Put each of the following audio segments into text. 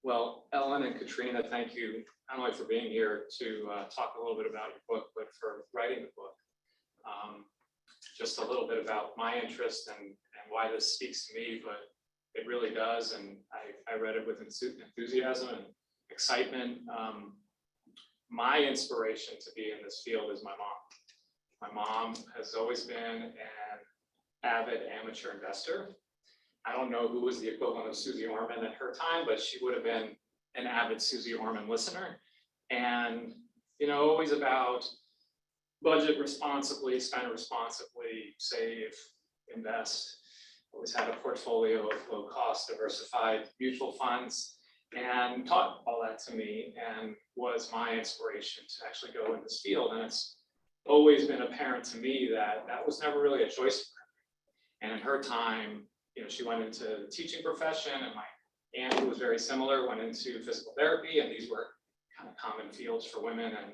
Well, Ellen and Katrina, thank you not only for being here to talk a little bit about your book, but for writing the book. Just a little bit about my interest and why this speaks to me, but it really does. And I read it with enthusiasm and excitement. My inspiration to be in this field is my mom. My mom has always been an avid amateur investor. I don't know who was the equivalent of Susie Orman at her time, but she would have been an avid Susie Orman listener. And, you know, always about budget responsibly, spend responsibly, save, invest. Always had a portfolio of low cost, diversified mutual funds, and taught all that to me and was my inspiration to actually go in this field. And it's always been apparent to me that that was never really a choice for her. And in her time, you know, she went into the teaching profession, and my aunt, who was very similar, went into physical therapy, and these were kind of common fields for women. And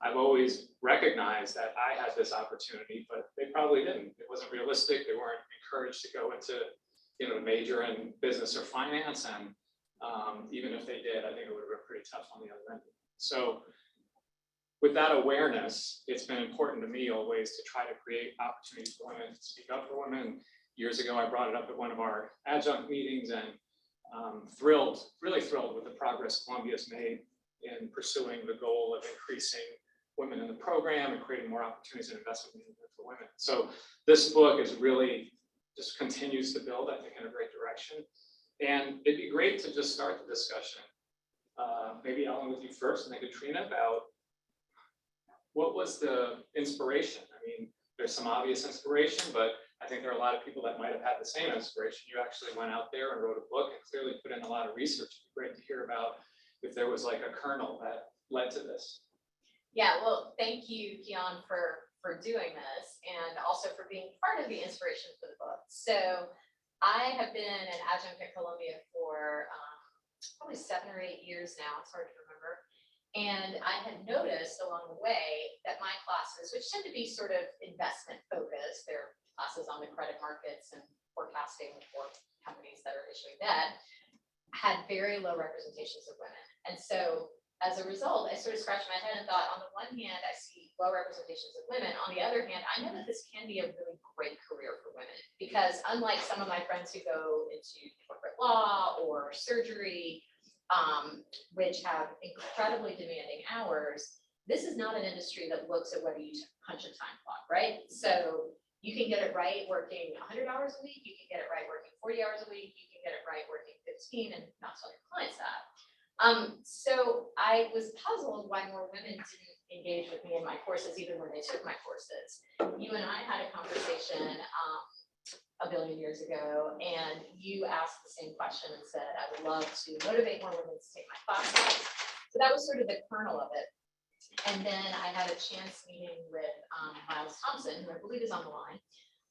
I've always recognized that I had this opportunity, but they probably didn't. It wasn't realistic. They weren't encouraged to go into, you know, major in business or finance. And even if they did, I think it would have been pretty tough on the other end. So with that awareness, it's been important to me always to try to create opportunities for women to speak up for women. Years ago, I brought it up at one of our adjunct meetings, and really thrilled with the progress Columbia's made in pursuing the goal of increasing women in the program and creating more opportunities in investment management for women. So this book is really just continues to build, I think, in a great direction. And it'd be great to just start the discussion. Maybe Ellen with you first, and then Katrina, about what was the inspiration? I mean, there's some obvious inspiration, but I think there are a lot of people that might have had the same inspiration. You actually went out there and wrote a book and clearly put in a lot of research. It'd be great to hear about if there was like a kernel that led to this. Yeah, well, thank you, Keon, for doing this, and also for being part of the inspiration for the book. So I have been an adjunct at Columbia for probably 7 or 8 years now. It's hard to remember. And I had noticed along the way that my classes, which tend to be sort of investment focused, they're classes on the credit markets and forecasting for companies that are issuing debt, had very low representations of women. And so as a result, I sort of scratched my head and thought, on the one hand, I see low representations of women. On the other hand, I know that this can be a really great career for women, because unlike some of my friends who go into corporate law or surgery, which have incredibly demanding hours, this is not an industry that looks at whether you punch a time clock, right? So you can get it right working 100 hours a week, you can get it right working 40 hours a week, you can get it right working 15 and not tell your clients that. So I was puzzled why more women didn't engage with me in my courses, even when they took my courses. You and I had a conversation a billion years ago, and you asked the same question and said, I would love to motivate more women to take my classes. So that was sort of the kernel of it. And then I had a chance meeting with Miles Thompson, who I believe is on the line,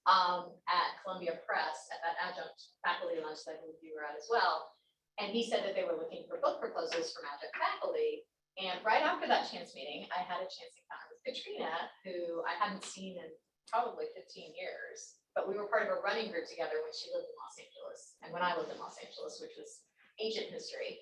at Columbia Press at that adjunct faculty lunch that I believe you were at as well. And he said that they were looking for book proposals from adjunct faculty. And right after that chance meeting, I had a chance encounter with Katrina, who I hadn't seen in probably 15 years, but we were part of a running group together when she lived in Los Angeles and when I lived in Los Angeles, which was ancient history.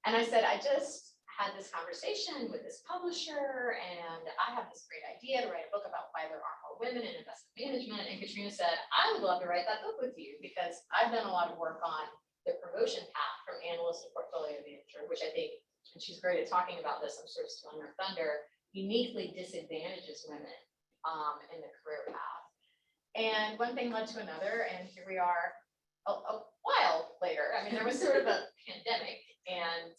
And I said, I just had this conversation with this publisher, and I have this great idea to write a book about why there aren't more women in investment management. And Katrina said, I would love to write that book with you, because I've done a lot of work on the promotion path from analyst to portfolio manager, which I think, and she's great at talking about this, I'm sort of stealing her thunder, uniquely disadvantages women in the career path. And one thing led to another, and here we are a while later. I mean, there was sort of a pandemic, and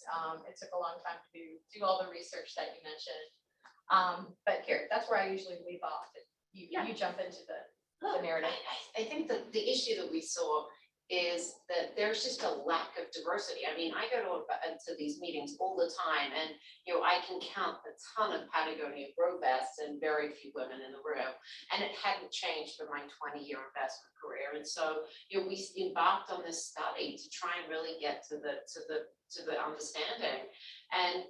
it took a long time to do all the research that you mentioned. But here, that's where I usually leave off. You jump into the narrative. I think that the issue that we saw is that there's just a lack of diversity. I mean, I go to these meetings all the time, and you know, I can count a ton of Patagonia grow vests and very few women in the room, and it hadn't changed for my 20-year investment career. And so, you know, we embarked on this study to try and really get to the understanding. And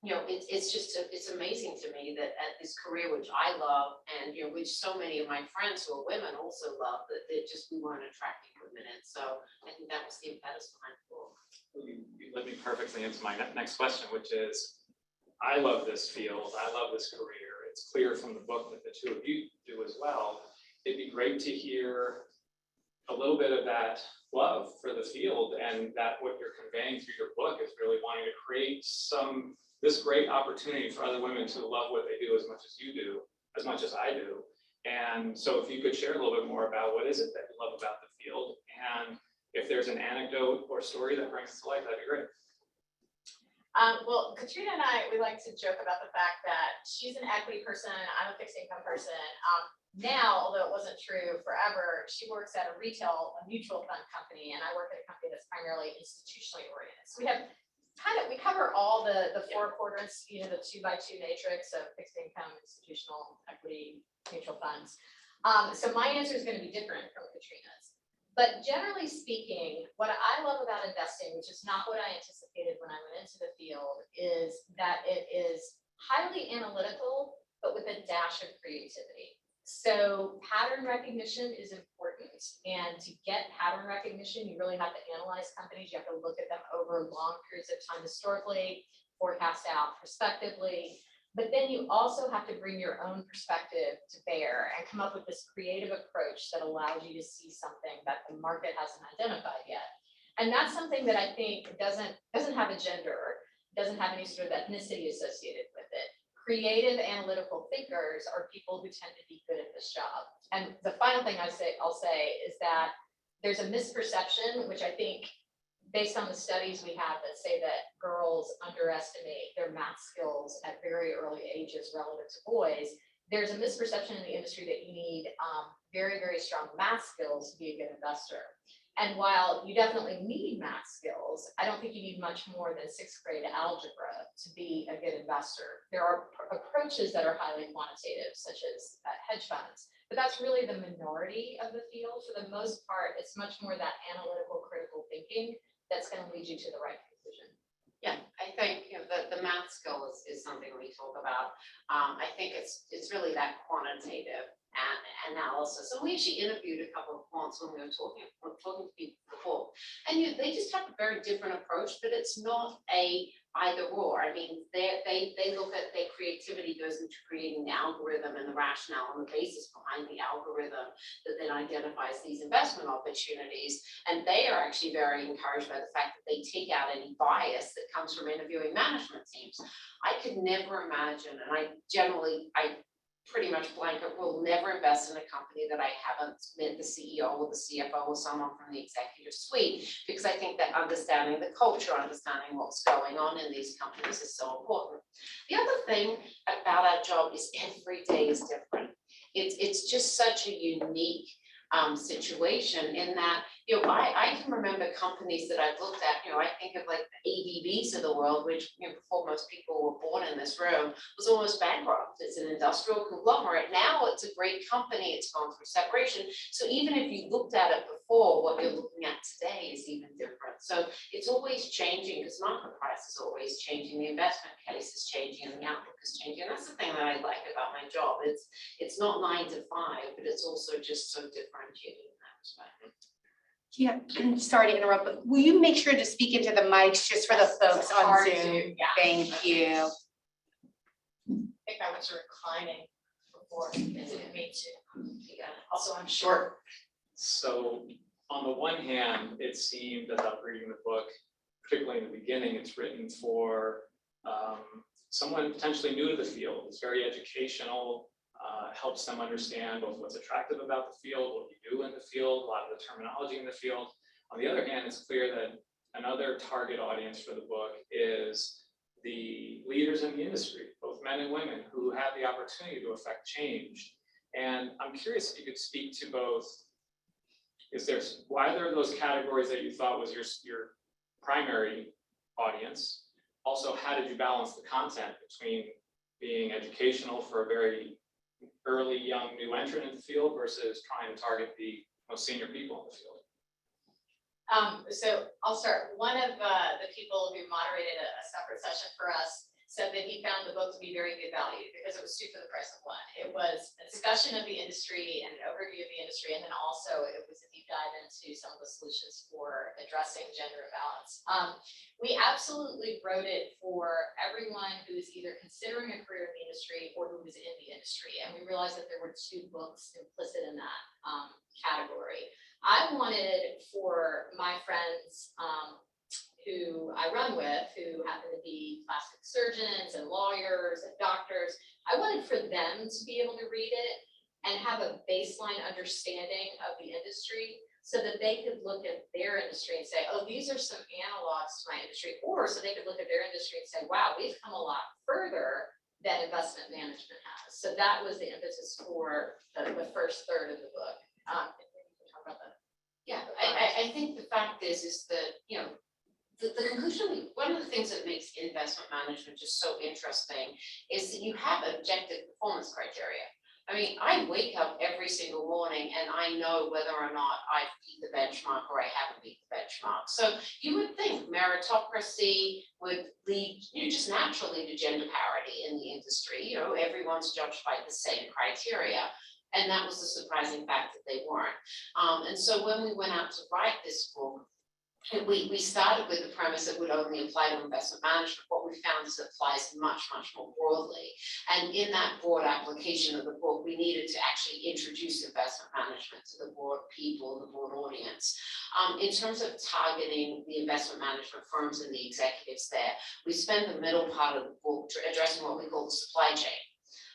you know, it's just, it's amazing to me that at this career, which I love, and, you know, which so many of my friends who are women also love, that we weren't attracting women in. So I think that was the impetus behind the book. You led me perfectly into my next question, which is, I love this field, I love this career. It's clear from the book that the two of you do as well. It'd be great to hear a little bit of that love for the field, and that what you're conveying through your book is really wanting to create this great opportunity for other women to love what they do as much as you do, as much as I do. And so if you could share a little bit more about what is it that you love about the field, and if there's an anecdote or story that brings it to life, that'd be great. Well, Katrina and I, we like to joke about the fact that she's an equity person, I'm a fixed income person. Now, although it wasn't true forever, she works at a mutual fund company, and I work at a company that's primarily institutionally oriented. So we cover all the four quadrants, you know, the 2x2 matrix of fixed income, institutional, equity, mutual funds. So my answer is going to be different from Katrina's. But generally speaking, what I love about investing, which is not what I anticipated when I went into the field, is that it is highly analytical, but with a dash of creativity. So pattern recognition is important, and to get pattern recognition, you really have to analyze companies. You have to look at them over long periods of time historically, forecast out prospectively, but then you also have to bring your own perspective to bear and come up with this creative approach that allows you to see something that the market hasn't identified yet. And that's something that I think doesn't have a gender, doesn't have any sort of ethnicity associated with it. Creative analytical thinkers are people who tend to be good at this job. And the final thing I'll say is that there's a misperception, which I think, based on the studies we have that say that girls underestimate their math skills at very early ages relative to boys, there's a misperception in the industry that you need very, very strong math skills to be a good investor. And while you definitely need math skills, I don't think you need much more than 6th grade algebra to be a good investor. There are approaches that are highly quantitative, such as hedge funds, but that's really the minority of the field. For the most part, it's much more that analytical, critical thinking that's going to lead you to the right conclusion. Yeah, I think, you know, the math skill is something we talk about. I think it's really that quantitative analysis. So we actually interviewed a couple of quants when we were talking to people before, and they just have a very different approach, but it's not a either or. I mean, they look at their creativity goes into creating the algorithm and the rationale and the basis behind the algorithm that then identifies these investment opportunities. And they are actually very encouraged by the fact that they take out any bias that comes from interviewing management teams. I could never imagine, and I pretty much blanket will never invest in a company that I haven't met the CEO or the CFO or someone from the executive suite, because I think that understanding the culture, understanding what's going on in these companies is so important. The other thing about our job is every day is different. It's just such a unique situation in that, you know, I can remember companies that I've looked at, you know, I think of like the ABBs of the world, which, you know, before most people were born in this room, was almost bankrupt. It's an industrial conglomerate. Now it's a great company. It's gone through separation. So even if you looked at it before, what you're looking at today is even different. So it's always changing, because market price is always changing. The investment case is changing, and the outlook is changing. And that's the thing that I like about my job. It's not 9 to 5, but it's also just so differentiated in that respect. Yeah, sorry to interrupt, but will you make sure to speak into the mics just for the folks on Zoom? Yeah. Thank you. I think I was reclining before. It didn't mean to. Yeah. Also, I'm short. So on the one hand, it seemed as I'm reading the book, particularly in the beginning, it's written for someone potentially new to the field. It's very educational, helps them understand both what's attractive about the field, what you do in the field, a lot of the terminology in the field. On the other hand, it's clear that another target audience for the book is the leaders in the industry, both men and women, who have the opportunity to affect change. And I'm curious if you could speak to both, why there are those categories that you thought was your primary audience? Also, how did you balance the content between being educational for a very early, young, new entrant in the field versus trying to target the most senior people in the field? So I'll start. One of the people who moderated a separate session for us said that he found the book to be very good value because it was two for the price of one. It was a discussion of the industry and an overview of the industry, and then also it was a deep dive into some of the solutions for addressing gender imbalance. We absolutely wrote it for everyone who is either considering a career in the industry or who is in the industry, and we realized that there were two books implicit in that category. I wanted for my friends who I run with, who happen to be plastic surgeons and lawyers and doctors, I wanted for them to be able to read it and have a baseline understanding of the industry so that they could look at their industry and say, oh, these are some analogs to my industry, or so they could look at their industry and say, wow, we've come a lot further than investment management has. So that was the impetus for the first third of the book. Talk about that. Yeah, I think the fact is that, you know, the conclusion, one of the things that makes investment management just so interesting is that you have objective performance criteria. I mean, I wake up every single morning and I know whether or not I've beat the benchmark or I haven't beat the benchmark. So you would think meritocracy would lead you just naturally to gender parity in the industry. You know, everyone's judged by the same criteria. And that was the surprising fact that they weren't. And so when we went out to write this book, we started with the premise that would only apply to investment management. What we found is it applies much, much more broadly. And in that broad application of the book, we needed to actually introduce investment management to the broad people, the broad audience. In terms of targeting the investment management firms and the executives there, we spend the middle part of the book addressing what we call the supply chain.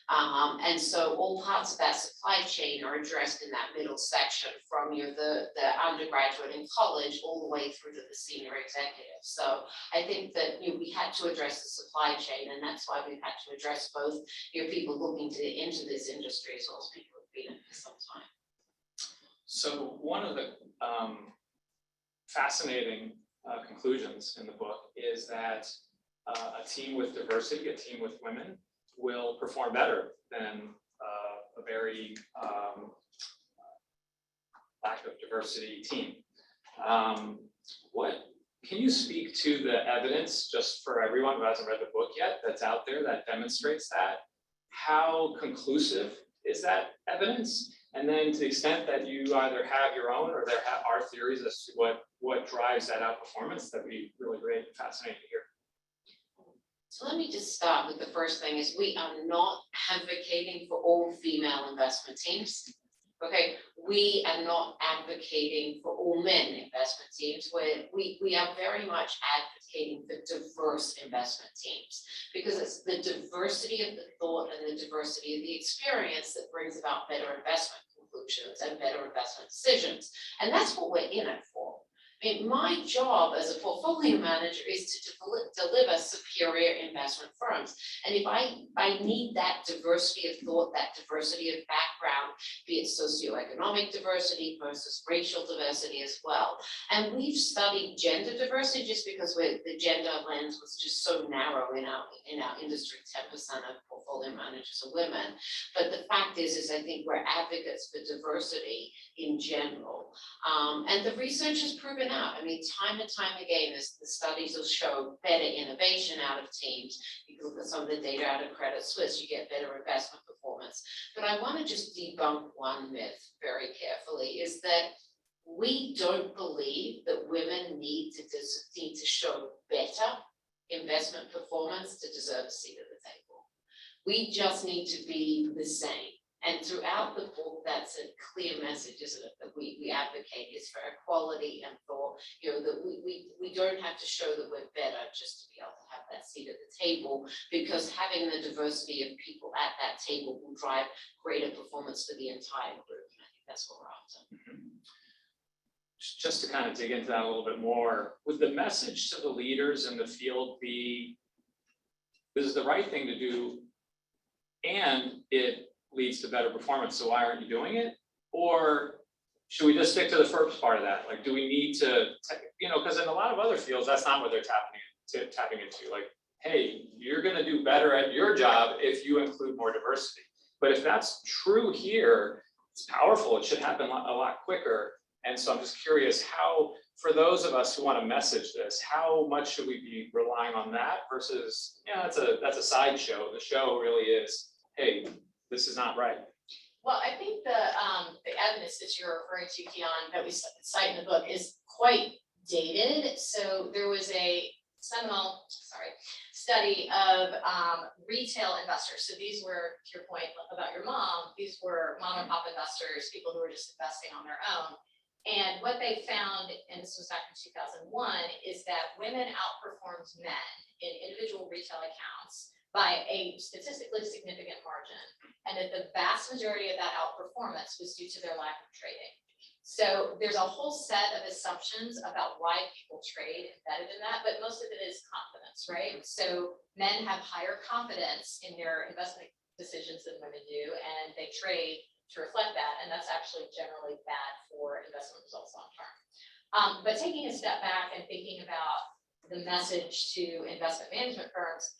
And so all parts of that supply chain are addressed in that middle section from the undergraduate in college all the way through to the senior executive. So I think that we had to address the supply chain, and that's why we've had to address both people looking into this industry as well as people who've been in it for some time. So one of the fascinating conclusions in the book is that a team with diversity, a team with women, will perform better than a very lack of diversity team. What can you speak to the evidence, just for everyone who hasn't read the book yet, that's out there that demonstrates that? How conclusive is that evidence? And then to the extent that you either have your own or there are theories as to what drives that outperformance, that'd be really great and fascinating to hear. So let me just start with the first thing is we are not advocating for all female investment teams. Okay, we are not advocating for all men investment teams, where we are very much advocating for diverse investment teams, because it's the diversity of the thought and the diversity of the experience that brings about better investment conclusions and better investment decisions. And that's what we're in it for. I mean, my job as a portfolio manager is to deliver superior investment firms. And if I need that diversity of thought, that diversity of background, be it socioeconomic diversity versus racial diversity as well. And we've studied gender diversity just because the gender lens was just so narrow in our industry. 10% of portfolio managers are women. But the fact is I think we're advocates for diversity in general. And the research has proven out. I mean, time and time again, the studies will show better innovation out of teams. You can look at some of the data out of Credit Suisse, you get better investment performance. But I want to just debunk one myth very carefully, is that we don't believe that women need to show better investment performance to deserve a seat at the table. We just need to be the same. And throughout the book, that's a clear message, isn't it, that we advocate is for equality and for, that we don't have to show that we're better just to be able to have that seat at the table, because having the diversity of people at that table will drive greater performance for the entire group. And I think that's what we're after. Mm-hmm. Just to kind of dig into that a little bit more, would the message to the leaders in the field be, this is the right thing to do, and it leads to better performance, so why aren't you doing it? Or should we just stick to the first part of that? Like, do we need to, because in a lot of other fields, that's not what they're tapping into. Like, hey, you're gonna do better at your job if you include more diversity. But if that's true here, it's powerful. It should happen a lot quicker. And so I'm just curious, how for those of us who want to message this, how much should we be relying on that versus, that's a sideshow. The show really is, hey, this is not right. Well, I think the evidence that you're referring to, Keon, that we cite in the book is quite dated. So there was a seminal, study of retail investors. So these were, to your point about your mom, these were mom and pop investors, people who were just investing on their own. And what they found, and this was back in 2001, is that women outperformed men in individual retail accounts by a statistically significant margin, and that the vast majority of that outperformance was due to their lack of trading. So there's a whole set of assumptions about why people trade embedded in that, but most of it is confidence, right? So men have higher confidence in their investment decisions than women do, and they trade to reflect that, and that's actually generally bad for investment results long term. But taking a step back and thinking about the message to investment management firms,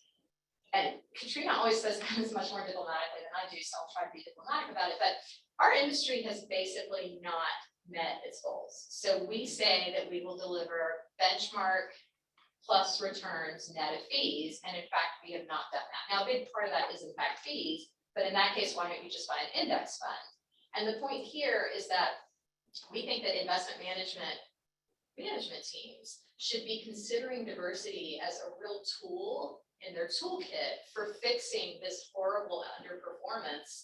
and Katrina always says this much more diplomatically than I do, so I'll try to be diplomatic about it, but our industry has basically not met its goals. So we say that we will deliver benchmark plus returns net of fees, and in fact, we have not done that. Now, a big part of that is in fact fees, but in that case, why don't you just buy an index fund? And the point here is that we think that investment management teams should be considering diversity as a real tool in their toolkit for fixing this horrible underperformance,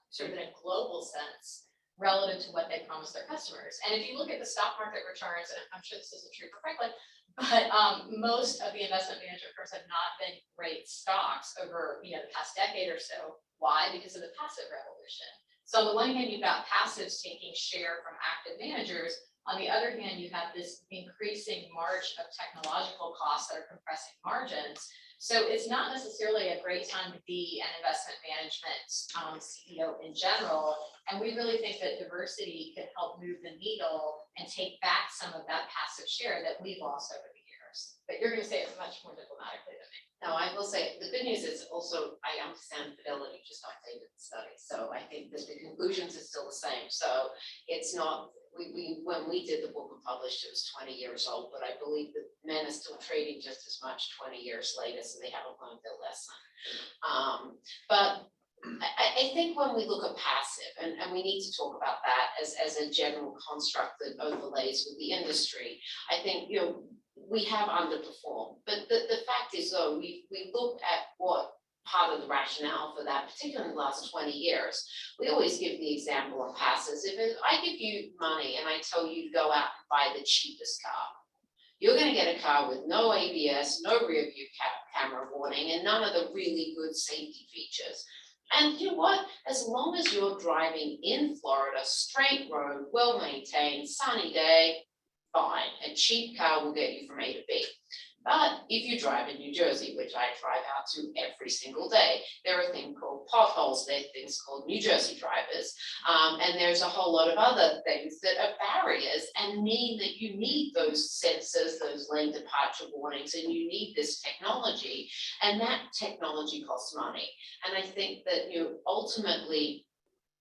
sort of in a global sense, relative to what they promise their customers. And if you look at the stock market returns, and I'm sure this isn't true for Franklin, but most of the investment management firms have not been great stocks over the past decade or so. Why? Because of the passive revolution. So on the one hand, you've got passives taking share from active managers. On the other hand, you have this increasing march of technological costs that are compressing margins. So it's not necessarily a great time to be an investment management CEO in general. And we really think that diversity could help move the needle and take back some of that passive share that we've lost over the years. But you're going to say it much more diplomatically than me. No, I will say, the good news is also, I understand Fidelity just updated the study. So I think that the conclusions are still the same. So it's not, when we did the book and published, it was 20 years old, but I believe that men are still trading just as much 20 years later, so they haven't learned their lesson. But I think when we look at passive, and we need to talk about that as a general construct that overlays with the industry, I think, we have underperformed. But the fact is, though, we look at what part of the rationale for that, particularly in the last 20 years, we always give the example of passives. If I give you money and I tell you to go out and buy the cheapest car, you're going to get a car with no ABS, no rear view camera warning, and none of the really good safety features. And you know what? As long as you're driving in Florida, straight road, well maintained, sunny day, fine. A cheap car will get you from A to B. But if you drive in New Jersey, which I drive out to every single day, there are things called potholes, there are things called New Jersey drivers, and there's a whole lot of other things that are barriers and mean that you need those sensors, those lane departure warnings, and you need this technology, and that technology costs money. And I think that ultimately,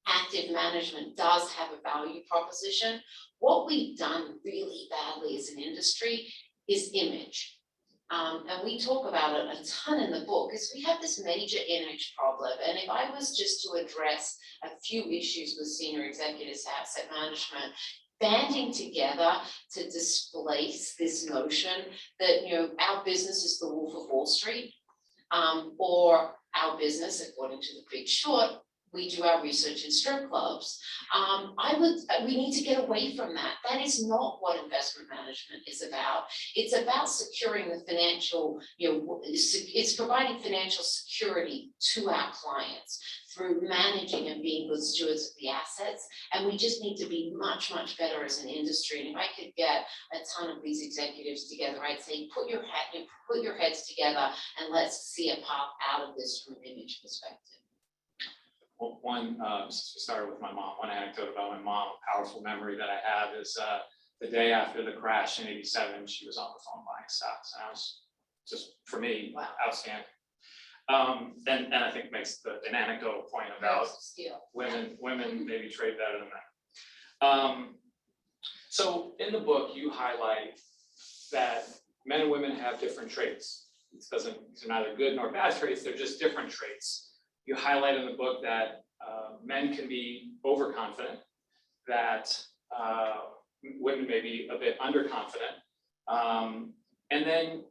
active management does have a value proposition. What we've done really badly as an industry is image. And we talk about it a ton in the book, is we have this major image problem. And if I was just to address a few issues with senior executives asset management, banding together to displace this notion that our business is the Wolf of Wall Street, or our business, according to the Big Short, we do our research in strip clubs. We need to get away from that. That is not what investment management is about. It's about securing the financial, it's providing financial security to our clients through managing and being good stewards of the assets. And we just need to be much, much better as an industry. And if I could get a ton of these executives together, I'd say, put your heads together and let's see a path out of this from an image perspective. One, since we started with my mom, one anecdote about my mom, a powerful memory that I have is the day after the crash in '87, she was on the phone buying stocks. And I was just, for me, Wow. Outstanding. And I think makes an anecdotal point about women maybe trade better than men. So in the book, you highlight that men and women have different traits. These are neither good nor bad traits, they're just different traits. You highlight in the book that men can be overconfident, that women may be a bit underconfident. And then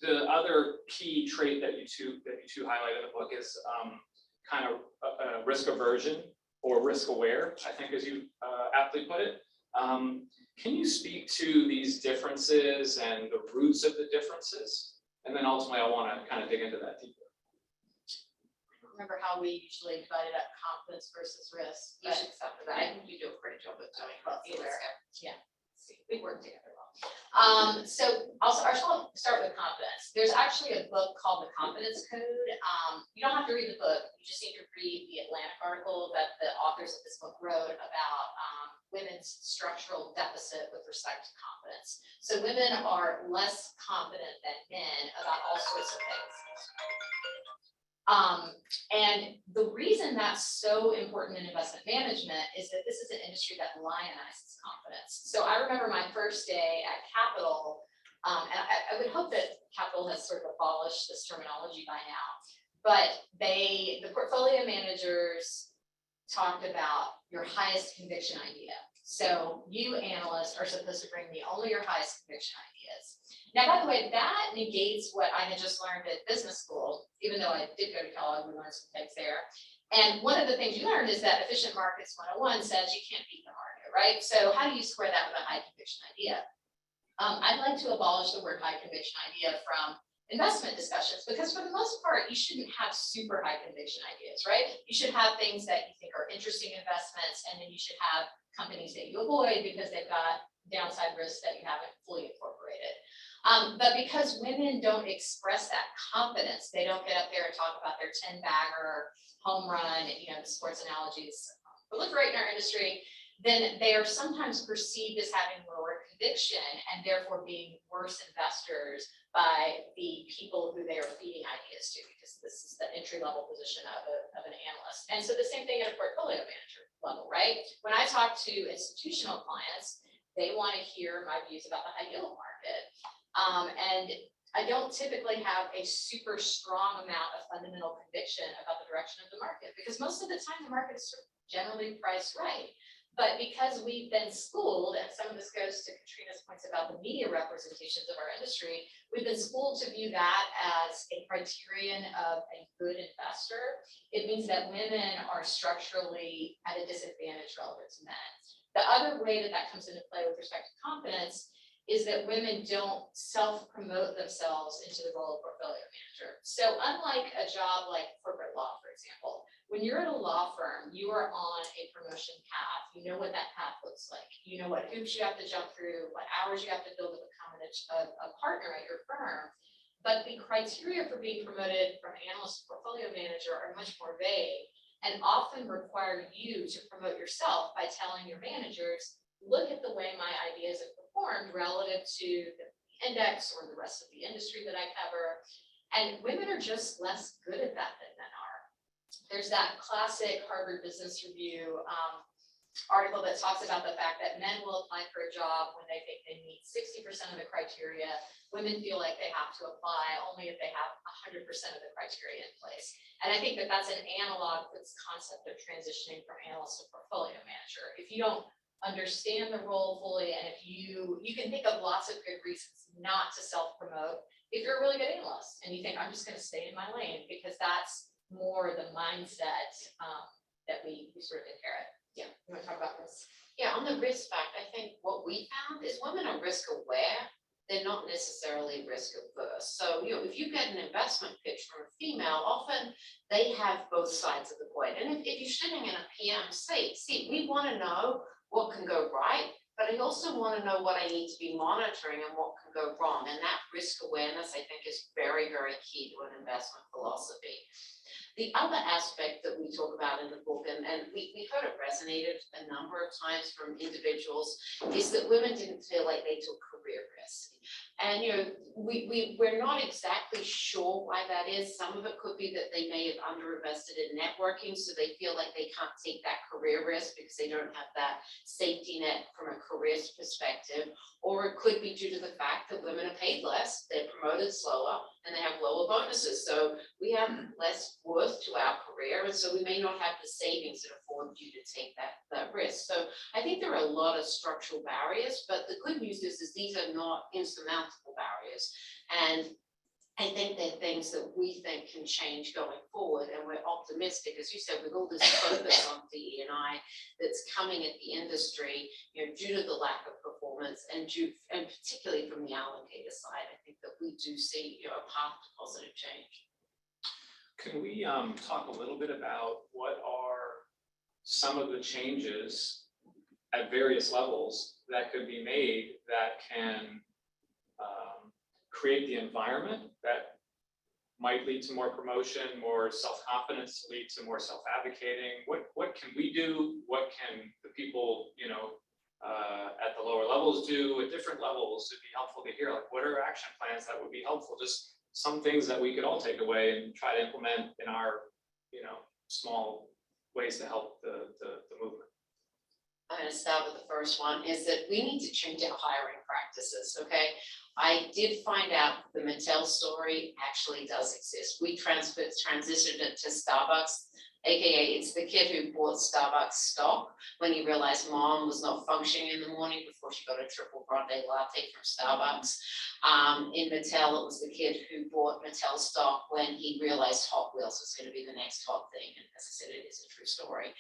the other key trait that you two highlight in the book is kind of risk aversion or risk aware, I think, as you aptly put it. Can you speak to these differences and the roots of the differences? And then ultimately, I want to kind of dig into that deeper. Remember how we usually divided up confidence versus risk? You But should stop with that. I think you do a great job of doing that. Well, So let's go. yeah, we work together well. So I'll start with confidence. There's actually a book called The Confidence Code. You don't have to read the book. You just need to read the Atlantic article that the authors of this book wrote about women's structural deficit with respect to confidence. So women are less confident than men about all sorts of things. And the reason that's so important in investment management is that this is an industry that lionizes confidence. So I remember my first day at Capital, and I would hope that Capital has sort of abolished this terminology by now, but the portfolio managers talked about your highest conviction idea. So you analysts are supposed to bring me only your highest conviction ideas. Now, by the way, that negates what I had just learned at business school, even though I did go to college, we learned some things there. And one of the things you learned is that Efficient Markets 101 says you can't beat the market, right? So how do you square that with a high conviction idea? I'd like to abolish the word high conviction idea from investment discussions, because for the most part, you shouldn't have super high conviction ideas, right? You should have things that you think are interesting investments, and then you should have companies that you avoid because they've got downside risks that you haven't fully incorporated. But because women don't express that confidence, they don't get up there and talk about their 10-bagger home run, the sports analogies proliferate in our industry, then they are sometimes perceived as having lower conviction and therefore being worse investors by the people who they are feeding ideas to, because this is the entry-level position of an analyst. And so the same thing at a portfolio manager level, right? When I talk to institutional clients, they want to hear my views about the high yield market. And I don't typically have a super strong amount of fundamental conviction about the direction of the market, because most of the time the market is generally priced right. But because we've been schooled, and some of this goes to Katrina's points about the media representations of our industry, we've been schooled to view that as a criterion of a good investor. It means that women are structurally at a disadvantage relative to men. The other way that that comes into play with respect to confidence is that women don't self-promote themselves into the role of portfolio manager. So unlike a job like corporate law, for example, when you're at a law firm, you are on a promotion path. You know what that path looks like. You know what hoops you have to jump through, what hours you have to build to become a partner at your firm. But the criteria for being promoted from analyst to portfolio manager are much more vague and often require you to promote yourself by telling your managers, look at the way my ideas have performed relative to the index or the rest of the industry that I cover. And women are just less good at that than men are. There's that classic Harvard Business Review article that talks about the fact that men will apply for a job when they think they meet 60% of the criteria. Women feel like they have to apply only if they have 100% of the criteria in place. And I think that that's an analog for this concept of transitioning from analyst to portfolio manager. If you don't understand the role fully, and if you can think of lots of good reasons not to self-promote if you're a really good analyst and you think, I'm just going to stay in my lane, because that's more the mindset that we sort of inherit. Yeah, you want to talk about this? Yeah, on the risk fact, I think what we found is women are risk aware. They're not necessarily risk averse. So, if you get an investment pitch from a female, often they have both sides of the coin. And if you're sitting in a PM seat, we want to know what can go right, but I also want to know what I need to be monitoring and what can go wrong. And that risk awareness, I think, is very, very key to an investment philosophy. The other aspect that we talk about in the book, and we've heard it resonated a number of times from individuals, is that women didn't feel like they took career risk. And, we're not exactly sure why that is. Some of it could be that they may have underinvested in networking, so they feel like they can't take that career risk because they don't have that safety net from a career perspective. Or it could be due to the fact that women are paid less, they're promoted slower, and they have lower bonuses. So we have less worth to our career, and so we may not have the savings that afford you to take that risk. So I think there are a lot of structural barriers, but the good news is these are not insurmountable barriers. And I think they're things that we think can change going forward, and we're optimistic, as you said, with all this focus on DE&I that's coming at the industry, due to the lack of performance and particularly from the allocator side. I think that we do see a path to positive change. Can we talk a little bit about what are some of the changes at various levels that could be made that can create the environment that might lead to more promotion, more self-confidence, lead to more self-advocating? What can we do? What can the people, at the lower levels do at different levels? It'd be helpful to hear, like, what are action plans that would be helpful? Just some things that we could all take away and try to implement in our, small ways to help the movement. I'm going to start with the first one, is that we need to change our hiring practices, okay? I did find out the Mattel story actually does exist. We transitioned it to Starbucks, AKA it's the kid who bought Starbucks stock when he realized mom was not functioning in the morning before she got a triple grande latte from Starbucks. In Mattel, it was the kid who bought Mattel stock when he realized Hot Wheels was going to be the next hot thing. And as I said, it is a true story.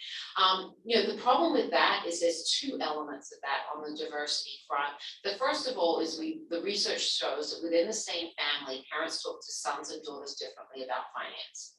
The problem with that is there's two elements of that on the diversity front. The first of all is the research shows that within the same family, parents talk to sons and daughters differently about finance.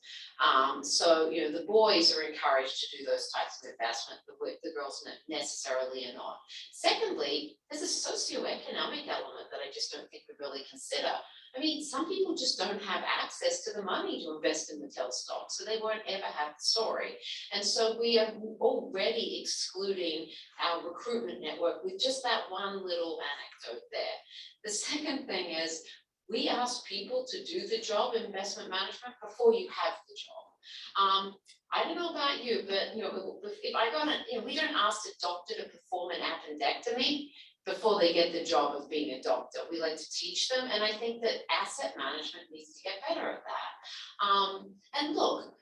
So, the boys are encouraged to do those types of investment, the girls necessarily are not. Secondly, there's a socioeconomic element that I just don't think we really consider. I mean, some people just don't have access to the money to invest in Mattel stock, so they won't ever have the story. And so we are already excluding our recruitment network with just that one little anecdote there. The second thing is, we ask people to do the job in investment management before you have the job. I don't know about you, but if I got we don't ask a doctor to perform an appendectomy before they get the job of being a doctor. We like to teach them, and I think that asset management needs to get better at that. And look,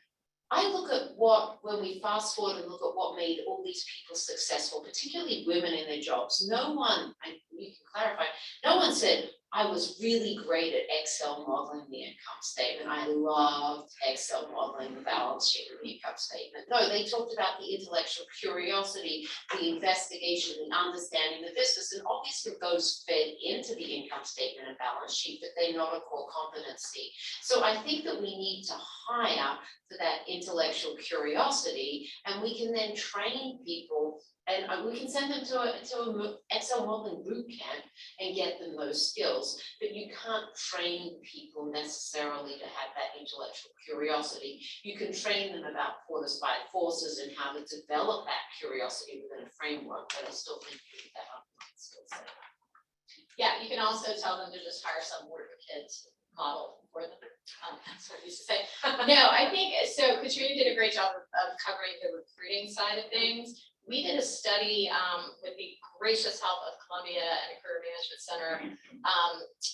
I look at when we fast forward and look at what made all these people successful, particularly women in their jobs, no one, you can clarify, no one said, I was really great at Excel modeling the income statement. I loved Excel modeling the balance sheet and the income statement. No, they talked about the intellectual curiosity, the investigation, the understanding the business, and obviously those fed into the income statement and balance sheet, but they're not a core competency. So I think that we need to hire for that intellectual curiosity, and we can then train people, and we can send them to a Excel modeling boot camp and get them those skills. But you can't train people necessarily to have that intellectual curiosity. You can train them about 4 to 5 forces and how to develop that curiosity within a framework, but I still think you need that underlying skill set. Yeah, you can also tell them to just hire some Word for Kids model for them. That's what I used to say. No, I think, so Katrina did a great job of covering the recruiting side of things. We did a study with the gracious help of Columbia and a Career Management Center.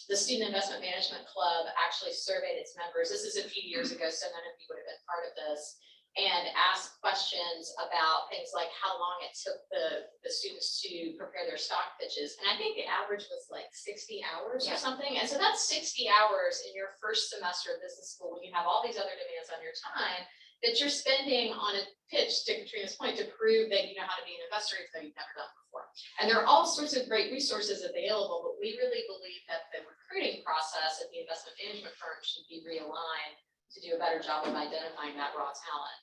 The Student Investment Management Club actually surveyed its members. This is a few years ago, so none of you would have been part of this, and asked questions about things like how long it took the students to prepare their stock pitches. And I think the average was like 60 hours or something. And so that's 60 hours in your first semester of business school when you have all these other demands on your time that you're spending on a pitch, to Katrina's point, to prove that you know how to be an investor even though you've never done it before. And there are all sorts of great resources available, but we really believe that the recruiting process at the investment management firm should be realigned to do a better job of identifying that raw talent.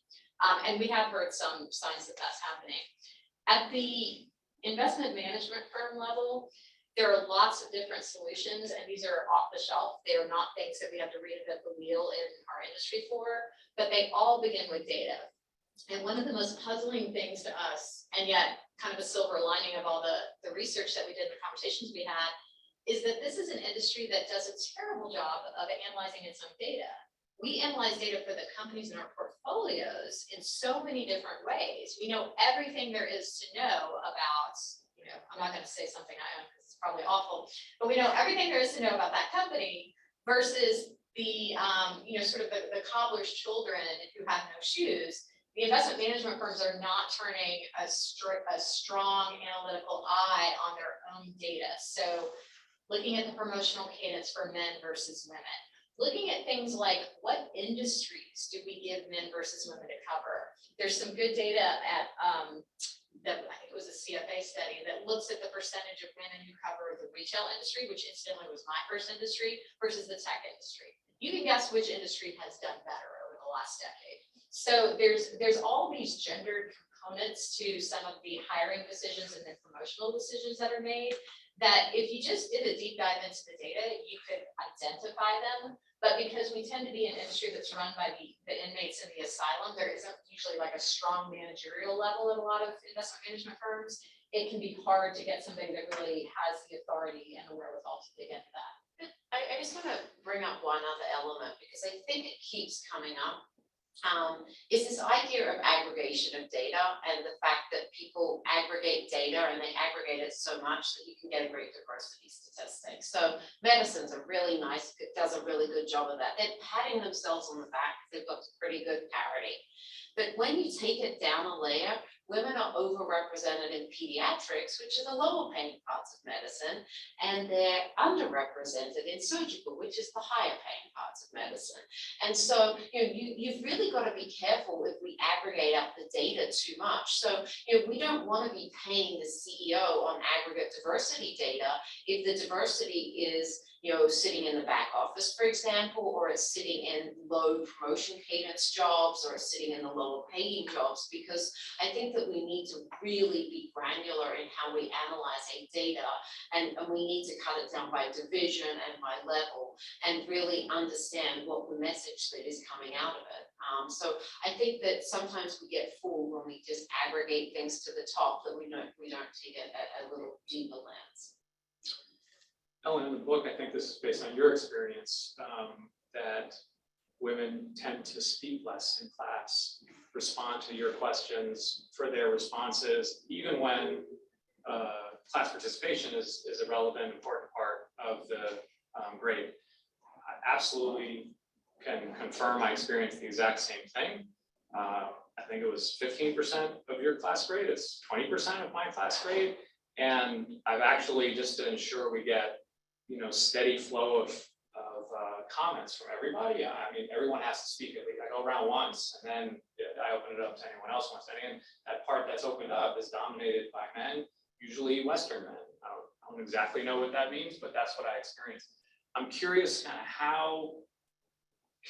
And we have heard some signs that that's happening. At the investment management firm level, there are lots of different solutions, and these are off the shelf. They are not things that we have to reinvent the wheel in our industry for, but they all begin with data. And one of the most puzzling things to us, and yet kind of a silver lining of all the research that we did and the conversations we had, is that this is an industry that does a terrible job of analyzing its own data. We analyze data for the companies in our portfolios in so many different ways. We know everything there is to know about, I'm not going to say something I own because it's probably awful, but we know everything there is to know about that company versus the, sort of the cobbler's children who have no shoes. The investment management firms are not turning a strong analytical eye on their own data. So looking at the promotional cadence for men versus women, looking at things like what industries do we give men versus women to cover? There's some good data at that I think it was a CFA study that looks at the percentage of women who cover the retail industry, which incidentally was my first industry, versus the tech industry. You can guess which industry has done better over the last decade. So there's all these gendered components to some of the hiring decisions and then promotional decisions that are made, that if you just did a deep dive into the data, you could identify them. But because we tend to be an industry that's run by the inmates in the asylum, there isn't usually like a strong managerial level at a lot of investment management firms. It can be hard to get somebody that really has the authority and the wherewithal to dig into that. I just want to bring up one other element because I think it keeps coming up. Is this idea of aggregation of data and the fact that people aggregate data and they aggregate it so much that you can get a great diversity statistic. So medicine's a really nice, does a really good job of that. They're patting themselves on the back. They've got pretty good parity. But when you take it down a layer, women are overrepresented in pediatrics, which are the lower paying parts of medicine, and they're underrepresented in surgical, which is the higher paying parts of medicine. And so, you've really got to be careful if we aggregate up the data too much. So, we don't want to be paying the CEO on aggregate diversity data if the diversity is sitting in the back office, for example, or it's sitting in low promotion cadence jobs, or it's sitting in the lower paying jobs, because I think that we need to really be granular in how we analyze a data, and we need to cut it down by division and by level, and really understand what the message that is coming out of it. So I think that sometimes we get fooled when we just aggregate things to the top, that we don't take it at a little deeper lens. Ellen, in the book, I think this is based on your experience, that women tend to speak less in class, respond to your questions for their responses, even when class participation is a relevant, important part of the grade. I absolutely can confirm my experience the exact same thing. I think it was 15% of your class grade, it's 20% of my class grade. And I've actually, just to ensure we get steady flow of comments from everybody. I mean, everyone has to speak at least. I go around once, and then I open it up to anyone else wants. And that part that's opened up is dominated by men, usually Western men. I don't exactly know what that means, but that's what I experienced. I'm curious kind of how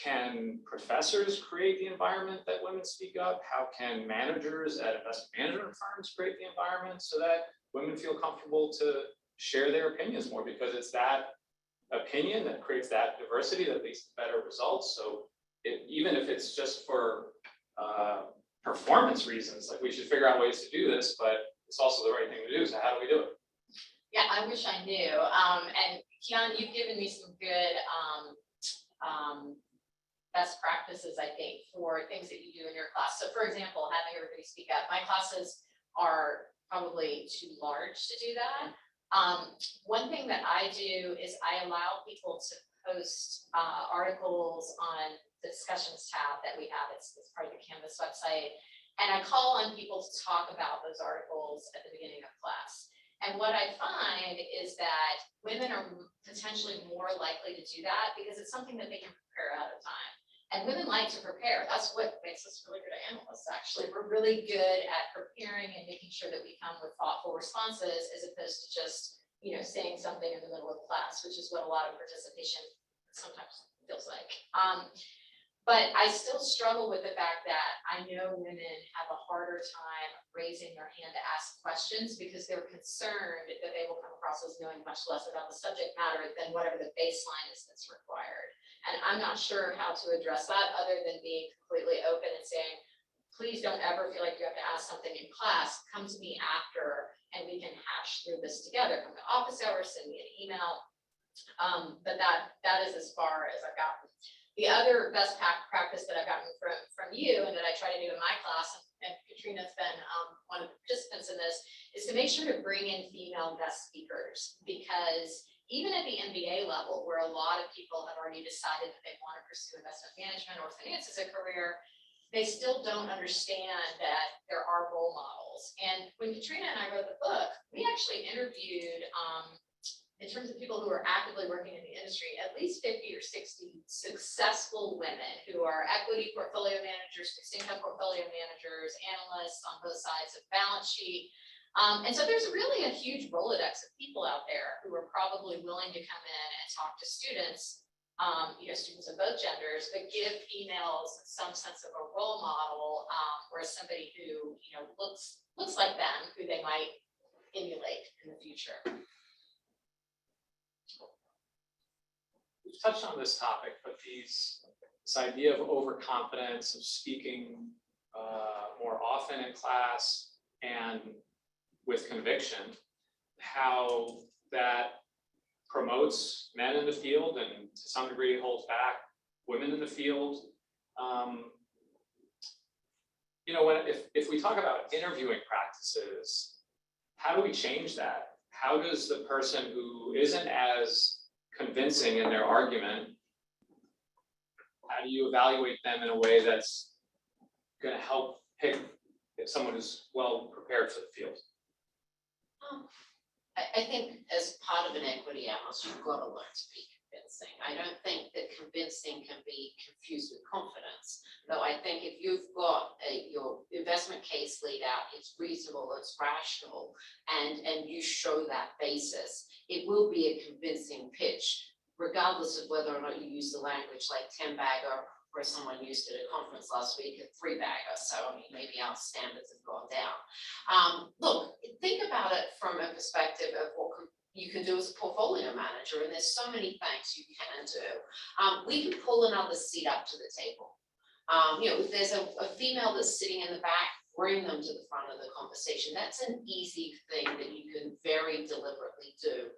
can professors create the environment that women speak up? How can managers at investment management firms create the environment so that women feel comfortable to share their opinions more, because it's that opinion that creates that diversity that leads to better results. So even if it's just for performance reasons, like we should figure out ways to do this, but it's also the right thing to do. So how do we do it? Yeah, I wish I knew. And Kian, you've given me some good best practices, I think, for things that you do in your class. So for example, having everybody speak up. My classes are probably too large to do that. One thing that I do is I allow people to post articles on the discussions tab that we have. It's part of the Canvas website. And I call on people to talk about those articles at the beginning of class. And what I find is that women are potentially more likely to do that because it's something that they can prepare ahead of time. And women like to prepare. That's what makes us really good analysts, actually. We're really good at preparing and making sure that we come with thoughtful responses as opposed to just, saying something in the middle of class, which is what a lot of participation sometimes feels like. But I still struggle with the fact that I know women have a harder time raising their hand to ask questions because they're concerned that they will come across as knowing much less about the subject matter than whatever the baseline is that's required. And I'm not sure how to address that other than being completely open and saying, please don't ever feel like you have to ask something in class. Come to me after and we can hash through this together. Come to office hours, send me an email. But that is as far as I've gotten. The other best practice that I've gotten from you and that I try to do in my class, and Katrina's been one of the participants in this, is to make sure to bring in female guest speakers, because even at the MBA level, where a lot of people have already decided that they want to pursue investment management or finance as a career, they still don't understand that there are role models. And when Katrina and I wrote the book, we actually interviewed, in terms of people who are actively working in the industry, at least 50 or 60 successful women who are equity portfolio managers, fixed income portfolio managers, analysts on both sides of balance sheet. And so there's really a huge Rolodex of people out there who are probably willing to come in and talk to students, students of both genders, but give females some sense of a role model, or somebody who, looks like them, who they might emulate in the future. We've touched on this topic, but this idea of overconfidence, of speaking more often in class and with conviction, how that promotes men in the field and to some degree holds back women in the field. If we talk about interviewing practices, how do we change that? How does the person who isn't as convincing in their argument, how do you evaluate them in a way that's going to help pick someone who's well prepared for the field? I think as part of an equity analyst, you've got to learn to be convincing. I don't think that convincing can be confused with confidence. Though I think if you've got your investment case laid out, it's reasonable, it's rational, and you show that basis, it will be a convincing pitch, regardless of whether or not you use the language like 10-bagger, or someone used it at a conference last week, a 3-bagger. So I mean, maybe our standards have gone down. Look, think about it from a perspective of what you can do as a portfolio manager, and there's so many things you can do. We can pull another seat up to the table. If there's a female that's sitting in the back, bring them to the front of the conversation. That's an easy thing that you can very deliberately do.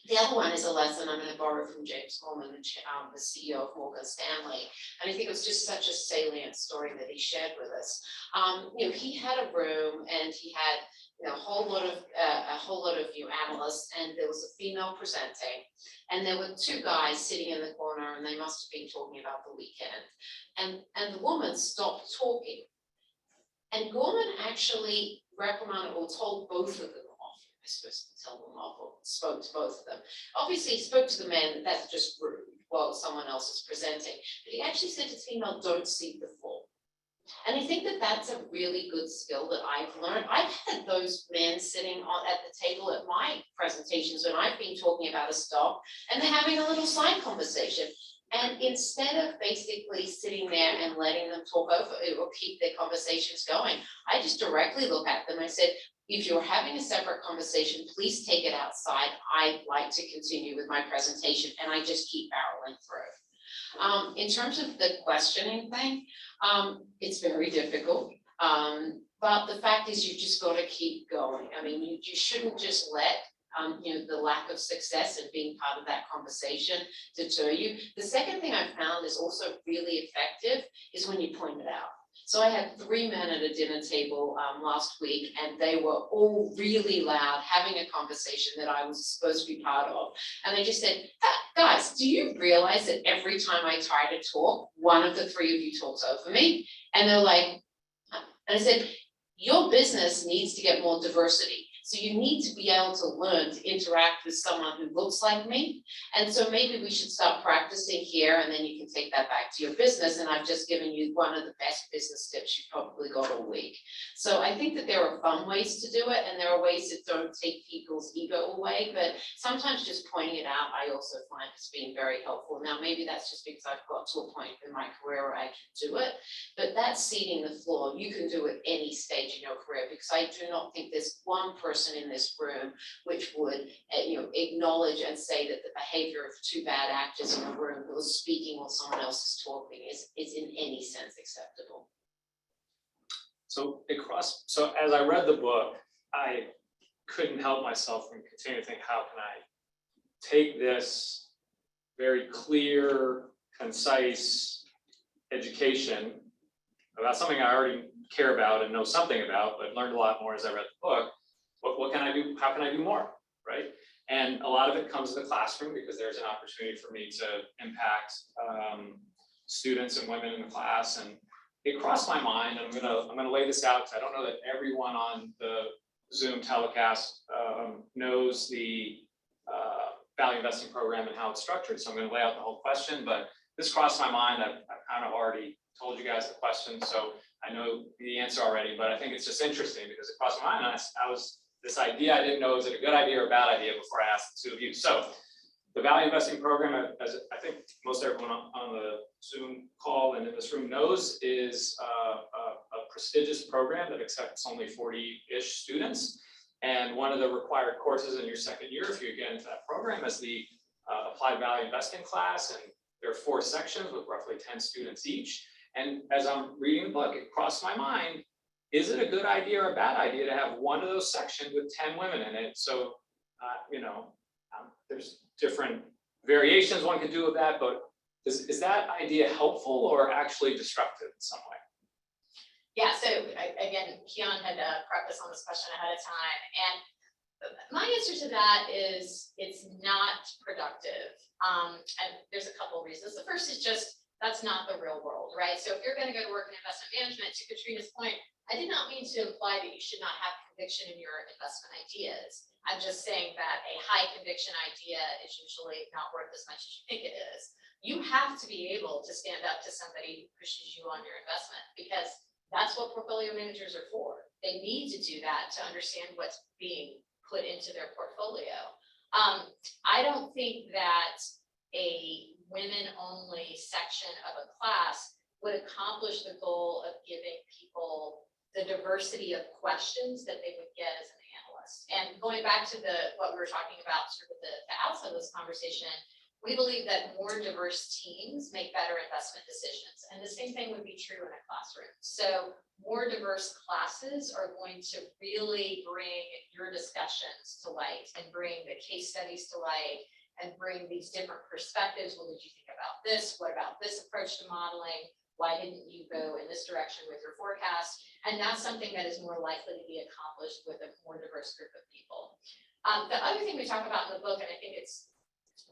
The other one is a lesson I'm going to borrow from James Gorman, the CEO of Morgan Stanley. And I think it was just such a salient story that he shared with us. He had a room and he had a whole lot of new analysts, and there was a female presenting, and there were two guys sitting in the corner, and they must have been talking about the weekend. And the woman stopped talking, and Gorman actually reprimanded or told both of them off. I supposed to tell them off, or spoke to both of them. Obviously, he spoke to the men, that's just rude while someone else is presenting. But he actually said to the female, don't cede the floor. And I think that that's a really good skill that I've learned. I've had those men sitting at the table at my presentations when I've been talking about a stock, and they're having a little side conversation. And instead of basically sitting there and letting them talk over or keep their conversations going, I just directly look at them. I said, if you're having a separate conversation, please take it outside. I'd like to continue with my presentation, and I just keep barreling through. In terms of the questioning thing, it's very difficult. But the fact is, you just got to keep going. I mean, you shouldn't just let the lack of success and being part of that conversation deter you. The second thing I've found is also really effective is when you point it out. So I had 3 men at a dinner table last week, and they were all really loud, having a conversation that I was supposed to be part of. And they just said, guys, do you realize that every time I try to talk, one of the 3 of you talks over me? And they're like, and I said, your business needs to get more diversity. So you need to be able to learn to interact with someone who looks like me. And so maybe we should start practicing here, and then you can take that back to your business. And I've just given you one of the best business tips you've probably got all week. So I think that there are fun ways to do it, and there are ways that don't take people's ego away, but sometimes just pointing it out, I also find it's being very helpful. Now, maybe that's just because I've got to a point in my career where I can do it, but that's ceding the floor. You can do it any stage in your career, because I do not think there's one person in this room which would acknowledge and say that the behavior of 2 bad actors in a room who are speaking while someone else is talking is in any sense acceptable. So as I read the book, I couldn't help myself from continuing to think, how can I take this very clear, concise education about something I already care about and know something about, but learned a lot more as I read the book. What can I do? How can I do more, right? And a lot of it comes in the classroom because there's an opportunity for me to impact students and women in the class. And it crossed my mind, and I'm gonna lay this out because I don't know that everyone on the Zoom telecast knows the value investing program and how it's structured. So I'm going to lay out the whole question, but this crossed my mind. I've kind of already told you guys the question, so I know the answer already, but I think it's just interesting because it crossed my mind. And I was this idea, I didn't know, was it a good idea or a bad idea before I asked the two of you. So the value investing program, as I think most everyone on the Zoom call and in this room knows, is a prestigious program that accepts only 40-ish students. And one of the required courses in your second year, if you get into that program, is the applied value investing class. And there are 4 sections with roughly 10 students each. And as I'm reading the book, it crossed my mind, is it a good idea or a bad idea to have one of those sections with 10 women in it? So, there's different variations one could do with that, but is that idea helpful or actually destructive in some way? Yeah, so again, Keon had prepped us on this question ahead of time, and my answer to that is it's not productive. And there's a couple reasons. The first is just that's not the real world, right? So if you're going to go to work in investment management, to Katrina's point, I did not mean to imply that you should not have conviction in your investment ideas. I'm just saying that a high conviction idea is usually not worth as much as you think it is. You have to be able to stand up to somebody who pushes you on your investment, because that's what portfolio managers are for. They need to do that to understand what's being put into their portfolio. I don't think that a women-only section of a class would accomplish the goal of giving people the diversity of questions that they would get as an analyst. And going back to what we were talking about sort of the outside of this conversation, we believe that more diverse teams make better investment decisions. And the same thing would be true in a classroom. So more diverse classes are going to really bring your discussions to light and bring the case studies to light and bring these different perspectives. What did you think about this? What about this approach to modeling? Why didn't you go in this direction with your forecast? And that's something that is more likely to be accomplished with a more diverse group of people. The other thing we talk about in the book, and I think it's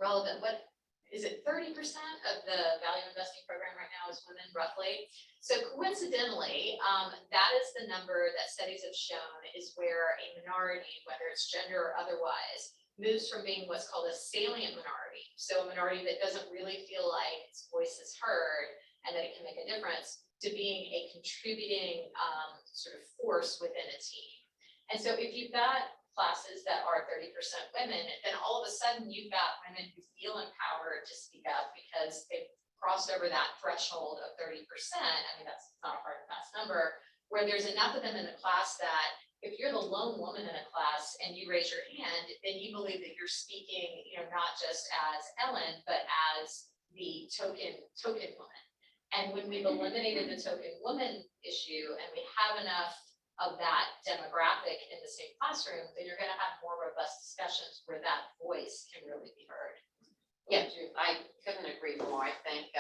relevant, what is it, 30% of the value investing program right now is women, roughly. So coincidentally, that is the number that studies have shown is where a minority, whether it's gender or otherwise, moves from being what's called a salient minority. So a minority that doesn't really feel like its voice is heard and that it can make a difference, to being a contributing sort of force within a team. And so if you've got classes that are 30% women, then all of a sudden you've got women who feel empowered to speak up because they've crossed over that threshold of 30%. I mean, that's not a hard and fast number, where there's enough of them in the class that if you're the lone woman in a class and you raise your hand, then you believe that you're speaking, not just as Ellen, but as the token woman. And when we've eliminated the token woman issue and we have enough of that demographic in the same classroom, then you're going to have more robust discussions where that voice can really be heard. Yeah, I couldn't agree more. I think,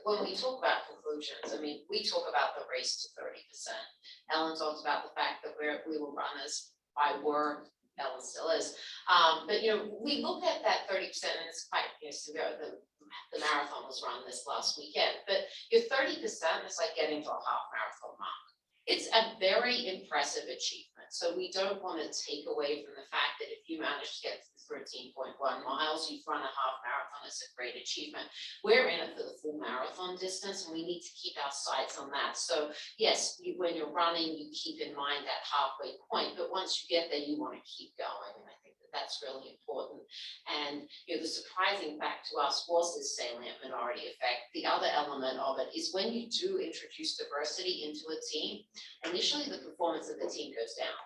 when we talk about conclusions, I mean, we talk about the race to 30%. Ellen talks about the fact that we were runners by word. Ellen still is. But, we look at that 30%, and it's quite years ago. The marathon was run this last weekend, but your 30% is like getting to a half marathon mark. It's a very impressive achievement. So we don't want to take away from the fact that if you manage to get to 13.1 miles, you've run a half marathon, it's a great achievement. We're in it for the full marathon distance, and we need to keep our sights on that. So yes, when you're running, you keep in mind that halfway point, but once you get there, you want to keep going. And I think that's really important. And the surprising fact to us was this salient minority effect. The other element of it is when you do introduce diversity into a team, initially the performance of the team goes down.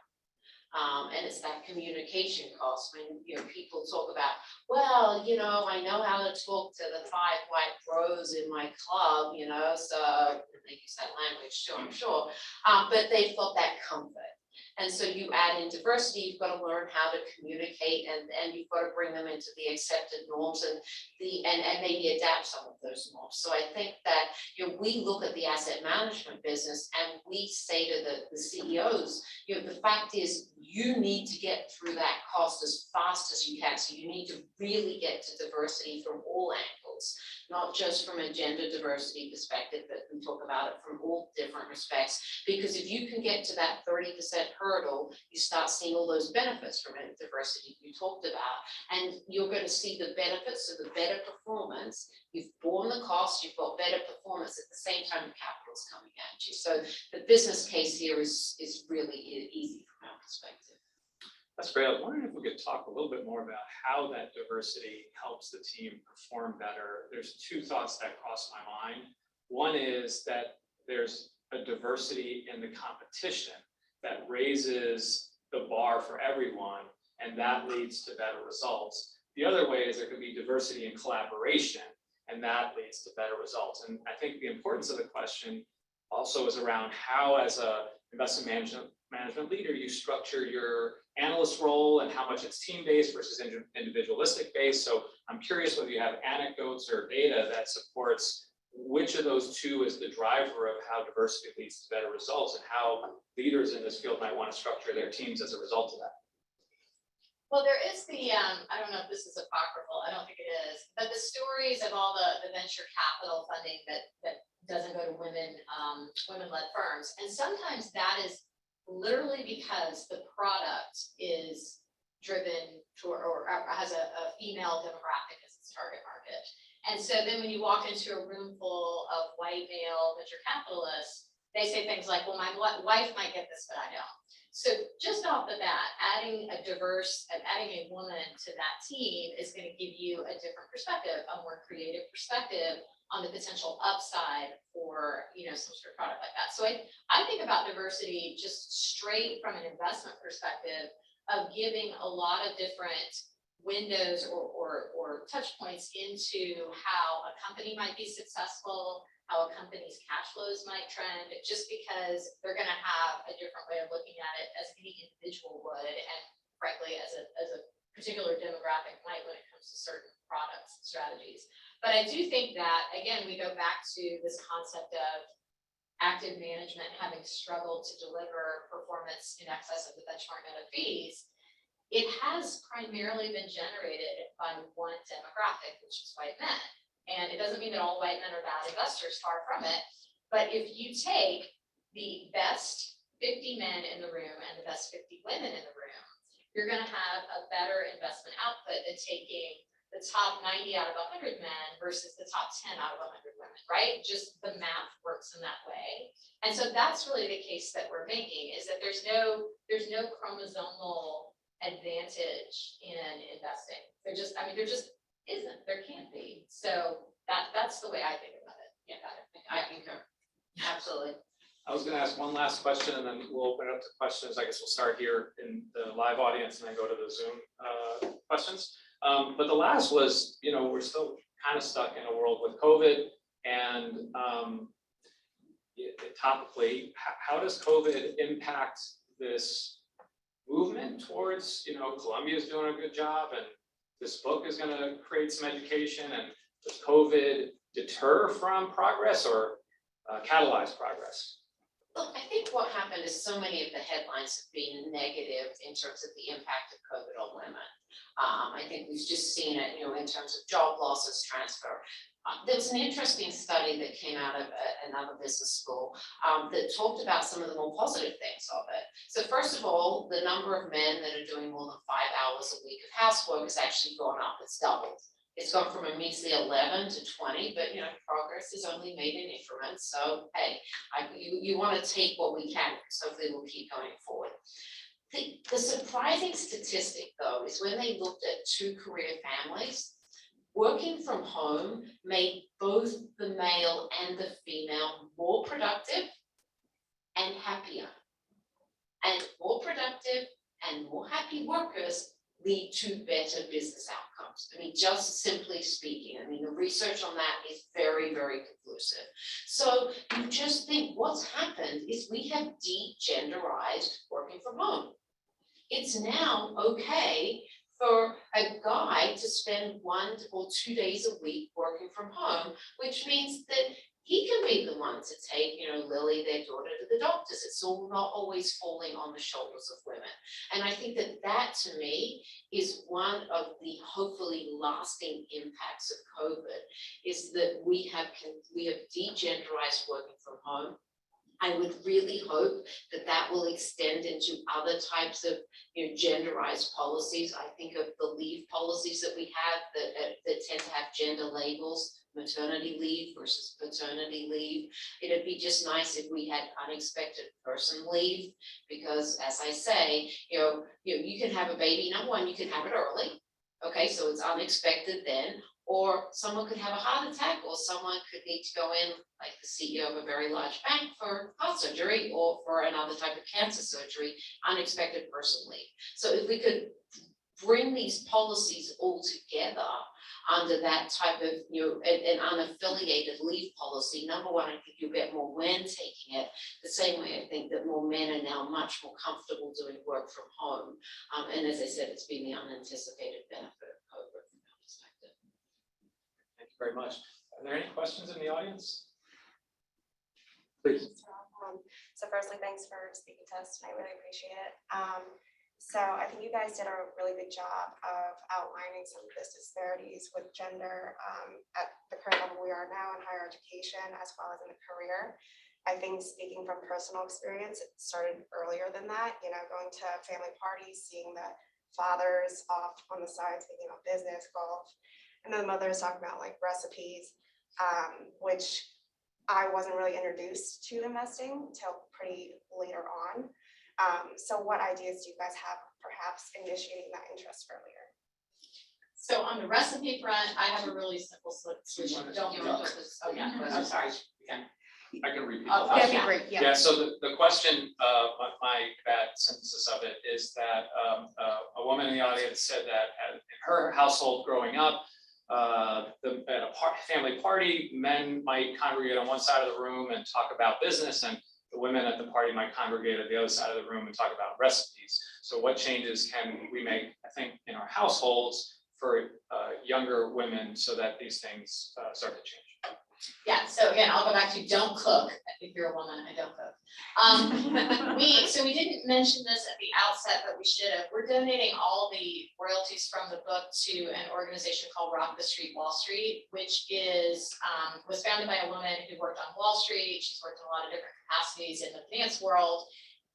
And it's that communication cost when people talk about, well, I know how to talk to the 5 white bros in my club, so they use that language too, I'm sure. But they've got that comfort. And so you add in diversity, you've got to learn how to communicate and you've got to bring them into the accepted norms and maybe adapt some of those norms. So I think that, we look at the asset management business and we say to the CEOs, the fact is you need to get through that cost as fast as you can. So you need to really get to diversity from all angles, not just from a gender diversity perspective, but we talk about it from all different respects. Because if you can get to that 30% hurdle, you start seeing all those benefits from it, diversity you talked about, and you're going to see the benefits of the better performance. You've borne the cost, you've got better performance at the same time the capital's coming at you. So the business case here is really easy from our perspective. That's great. I was wondering if we could talk a little bit more about how that diversity helps the team perform better. There's two thoughts that cross my mind. One is that there's a diversity in the competition that raises the bar for everyone, and that leads to better results. The other way is there could be diversity in collaboration, and that leads to better results. And I think the importance of the question also is around how, as a investment management leader, you structure your analyst role and how much it's team-based versus individualistic based. So I'm curious whether you have anecdotes or data that supports which of those two is the driver of how diversity leads to better results and how leaders in this field might want to structure their teams as a result of that. Well, there is the, I don't know if this is apocryphal, I don't think it is, but the stories of all the venture capital funding that doesn't go to women, women-led firms. And sometimes that is literally because the product is driven to, or has a female demographic as its target market. And so then when you walk into a room full of white male venture capitalists, they say things like, well, my wife might get this, but I don't. So just off the bat, adding a woman to that team is going to give you a different perspective, a more creative perspective on the potential upside for, some sort of product like that. So I think about diversity just straight from an investment perspective of giving a lot of different windows or touch points into how a company might be successful, how a company's cash flows might trend, just because they're going to have a different way of looking at it as any individual would, and frankly, as a particular demographic might when it comes to certain products and strategies. But I do think that, again, we go back to this concept of active management having struggled to deliver performance in excess of the benchmark net of fees. It has primarily been generated by one demographic, which is white men. And it doesn't mean that all white men are bad investors, far from it. But if you take the best 50 men in the room and the best 50 women in the room, you're going to have a better investment output than taking the top 90 out of 100 men versus the top 10 out of 100 women, right? Just the math works in that way. And so that's really the case that we're making, is that there's no chromosomal advantage in investing. There just isn't, there can't be. So that's the way I think about it. Yeah, I concur. Absolutely. I was going to ask one last question, and then we'll open it up to questions. I guess we'll start here in the live audience and then go to the Zoom questions. But the last was, we're still kind of stuck in a world with COVID, and topically, how does COVID impact this movement towards, Columbia is doing a good job, and this book is going to create some education, and does COVID deter from progress or catalyze progress? Look, I think what happened is so many of the headlines have been negative in terms of the impact of COVID on women. I think we've just seen it, in terms of job losses, transfer. There was an interesting study that came out of another business school that talked about some of the more positive things of it. So first of all, the number of men that are doing more than 5 hours a week of housework has actually gone up. It's doubled. It's gone from a measly 11 to 20, but progress is only made in increments. So hey, you want to take what we can, so hopefully we'll keep going forward. The surprising statistic, though, is when they looked at 2 career families, working from home made both the male and the female more productive and happier. And more productive and more happy workers lead to better business outcomes. I mean, just simply speaking, I mean, the research on that is very, very conclusive. So you just think what's happened is we have de-genderized working from home. It's now okay for a guy to spend 1 or 2 days a week working from home, which means that he can be the one to take, Lily, their daughter, to the doctors. It's all not always falling on the shoulders of women. And I think that that, to me, is one of the hopefully lasting impacts of COVID, is that we have de-genderized working from home. I would really hope that that will extend into other types of genderized policies. I think of the leave policies that we have that tend to have gender labels, maternity leave versus paternity leave. It'd be just nice if we had unexpected person leave, because as I say, you can have a baby. Number one, you can have it early. Okay, so it's unexpected then. Or someone could have a heart attack, or someone could need to go in, like the CEO of a very large bank, for heart surgery or for another type of cancer surgery, unexpected person leave. So if we could bring these policies all together under that type of, an unaffiliated leave policy, number one, I think you'll get more men taking it. The same way I think that more men are now much more comfortable doing work from home. And as I said, it's been the unanticipated benefit of COVID from that perspective. Thank you very much. Are there any questions in the audience? Please. So firstly, thanks for speaking to us tonight. I really appreciate it. So I think you guys did a really good job of outlining some of these disparities with gender at the current level we are now in higher education, as well as in the career. I think, speaking from personal experience, it started earlier than that, going to family parties, seeing the fathers off on the side thinking about business, golf, and then the mothers talking about like recipes, which I wasn't really introduced to investing till pretty later on. So what ideas do you guys have perhaps initiating that interest earlier? So on the recipe front, I have a really simple solution. Don't cook. Oh, yeah, I'm sorry. I can repeat. Oh, that. That'd be great, yeah. Yeah, so the question, my bad synthesis of it is that a woman in the audience said that in her household growing up, at a family party, men might congregate on one side of the room and talk about business, and the women at the party might congregate at the other side of the room and talk about recipes. So what changes can we make, I think, in our households for younger women so that these things start to change? Yeah, so again, I'll go back to don't cook. If you're a woman, I don't cook. We didn't mention this at the outset, but we should have. We're donating all the royalties from the book to an organization called Rock the Street Wall Street, which was founded by a woman who worked on Wall Street. She's worked in a lot of different capacities in the finance world.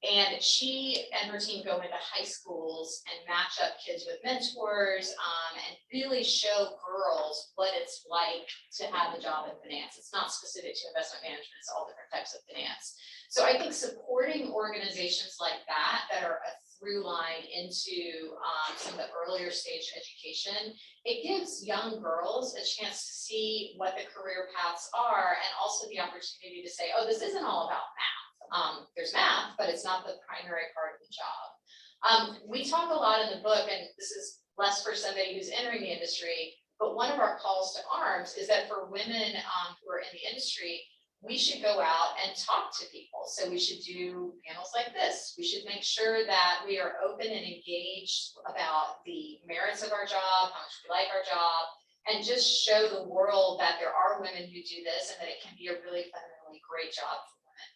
And she and her team go into high schools and match up kids with mentors and really show girls what it's like to have a job in finance. It's not specific to investment management, it's all different types of finance. So I think supporting organizations like that are a through line into some of the earlier stage education, it gives young girls a chance to see what the career paths are, and also the opportunity to say, oh, this isn't all about math. There's math, but it's not the primary part of the job. We talk a lot in the book, and this is less for somebody who's entering the industry, but one of our calls to arms is that for women who are in the industry, we should go out and talk to people. So we should do panels like this. We should make sure that we are open and engaged about the merits of our job, how much we like our job, and just show the world that there are women who do this and that it can be a really fundamentally great job for women.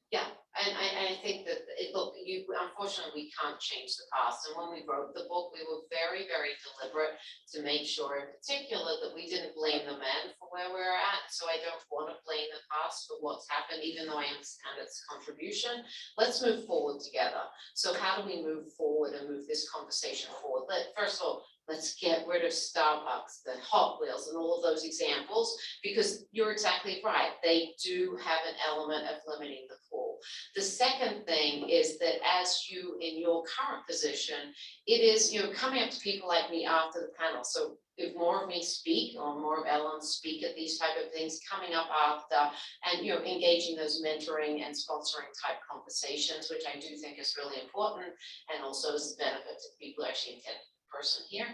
Yeah, and I think that, unfortunately, we can't change the past. And when we wrote the book, we were very, very deliberate to make sure in particular that we didn't blame the men for where we're at. So I don't want to blame the past for what's happened, even though I understand its contribution. Let's move forward together. So how do we move forward and move this conversation forward? First of all, let's get rid of Starbucks, the Hot Wheels and all of those examples, because you're exactly right. They do have an element of limiting the pool. The second thing is that as you, in your current position, it is, coming up to people like me after the panel. So if more of me speak or more of Ellen speak at these type of things, coming up after and, engaging those mentoring and sponsoring type conversations, which I do think is really important and also is a benefit to people who actually attend person here.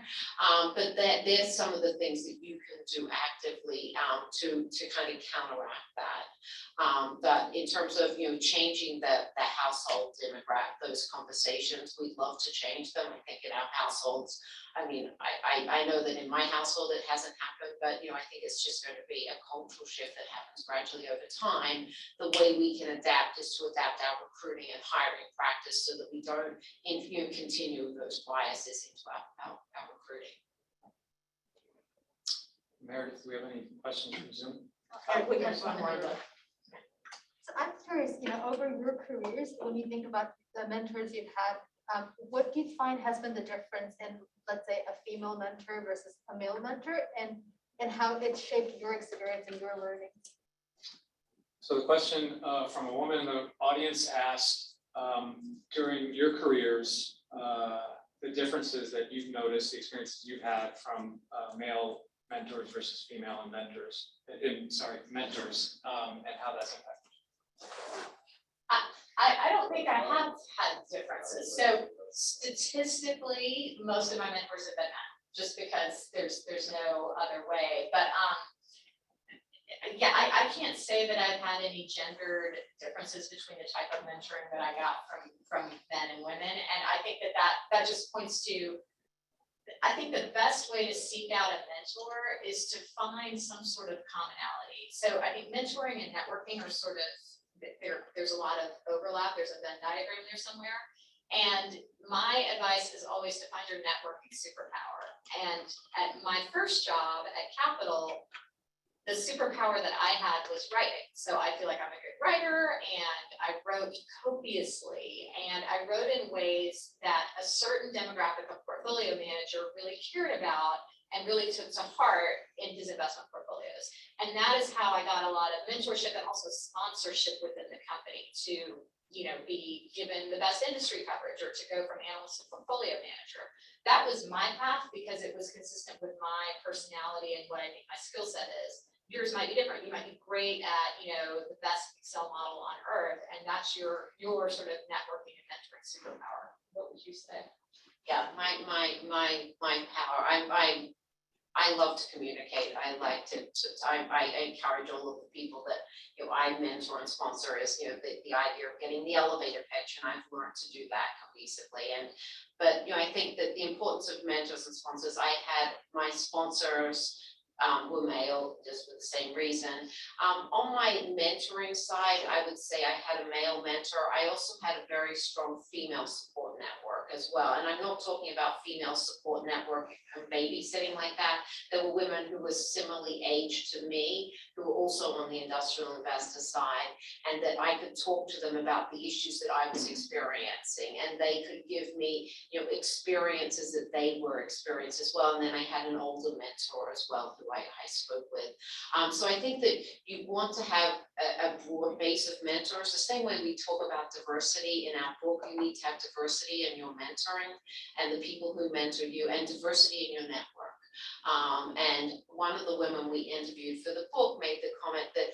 But there's some of the things that you can do actively to kind of counteract that. But in terms of changing the household demographic, those conversations, we'd love to change them. I think in our households, I mean, I know that in my household it hasn't happened, but I think it's just going to be a cultural shift that happens gradually over time. The way we can adapt is to adapt our recruiting and hiring practice so that we don't continue those biases into our recruiting. Meredith, do we have any questions from Zoom? We have one more. So I'm curious, over your careers, when you think about the mentors you've had, what do you find has been the difference in, let's say, a female mentor versus a male mentor, and how it shaped your experience and your learning? So the question from a woman in the audience asked, during your careers, the differences that you've noticed, the experiences you've had from male mentors versus female mentors, mentors, and how that's impacted. I don't think I have had differences. So statistically, most of my mentors have been men, just because there's no other way. But yeah, I can't say that I've had any gendered differences between the type of mentoring that I got from men and women. And I think that just points to, I think the best way to seek out a mentor is to find some sort of commonality. So I think mentoring and networking are sort of, there's a lot of overlap. There's a Venn diagram there somewhere. And my advice is always to find your networking superpower. And at my first job at Capital, the superpower that I had was writing. So I feel like I'm a good writer, and I wrote copiously, and I wrote in ways that a certain demographic of portfolio manager really cared about and really took to heart in his investment portfolios. And that is how I got a lot of mentorship and also sponsorship within the company to, be given the best industry coverage or to go from analyst to portfolio manager. That was my path because it was consistent with my personality and what I think my skill set is. Yours might be different. You might be great at, the best Excel model on earth, and that's your sort of networking and mentoring superpower. What would you say? Yeah, my power. I love to communicate. I like to I encourage all of the people that I mentor and sponsor is the idea of getting the elevator pitch, and I've learned to do that cohesively. But I think that the importance of mentors and sponsors. I had my sponsors were male, just for the same reason. On my mentoring side, I would say I had a male mentor. I also had a very strong female support network as well. And I'm not talking about female support network and babysitting like that. There were women who were similarly aged to me, who were also on the industrial investor side, and that I could talk to them about the issues that I was experiencing, and they could give me, experiences that they were experiencing as well. And then I had an older mentor as well, who I spoke with. So I think that you want to have a broad base of mentors. The same way we talk about diversity in our book, you need to have diversity in your mentoring and the people who mentor you, and diversity in your network. And one of the women we interviewed for the book made the comment that,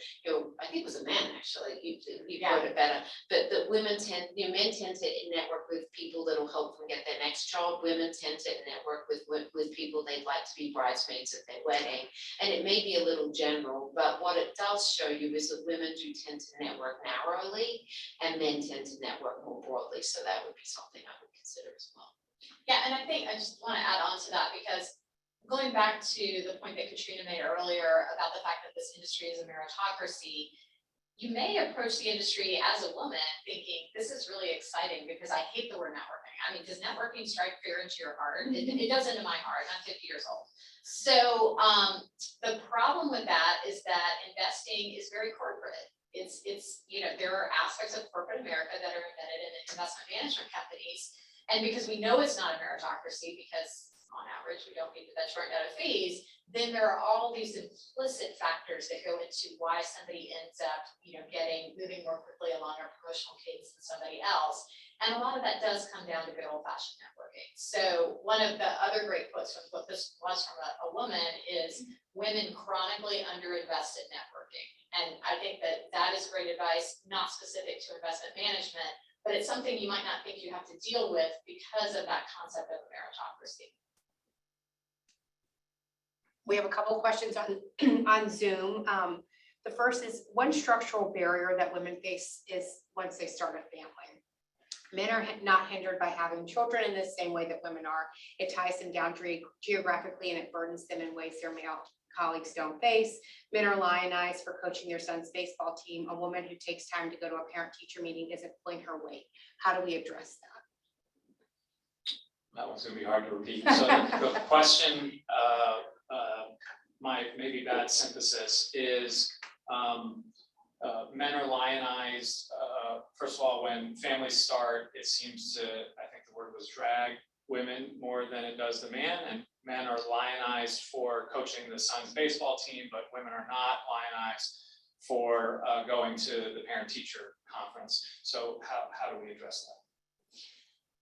I think it was a man actually, you wrote it better, but that men tend to network with people that will help them get their next job. Women tend to network with people they'd like to be bridesmaids at their wedding. And it may be a little general, but what it does show you is that women do tend to network narrowly and men tend to network more broadly. So that would be something I would consider as well. Yeah, and I think I just want to add on to that, because going back to the point that Katrina made earlier about the fact that this industry is a meritocracy, you may approach the industry as a woman thinking, this is really exciting because I hate the word networking. I mean, does networking strike fear into your heart? It does into my heart. I'm 50 years old. So the problem with that is that investing is very corporate. It's there are aspects of corporate America that are embedded in investment management companies. And because we know it's not a meritocracy, because on average, we don't meet the benchmark net of fees, then there are all these implicit factors that go into why somebody ends up, moving more quickly along a promotional cadence than somebody else. And a lot of that does come down to good old fashioned networking. So one of the other great quotes from what this was from a woman is women chronically underinvest in networking. And I think that is great advice, not specific to investment management, but it's something you might not think you have to deal with because of that concept of meritocracy. We have a couple of questions on Zoom. The first is, one structural barrier that women face is once they start a family. Men are not hindered by having children in the same way that women are. It ties them down geographically and it burdens them in ways their male colleagues don't face. Men are lionized for coaching their son's baseball team. A woman who takes time to go to a parent-teacher meeting isn't pulling her weight. How do we address that? That one's gonna be hard to repeat. So the question, my maybe bad synthesis is, men are lionized. First of all, when families start, it seems to, I think the word was drag women more than it does the man, and men are lionized for coaching the son's baseball team, but women are not lionized for going to the parent-teacher conference. So how do we address that?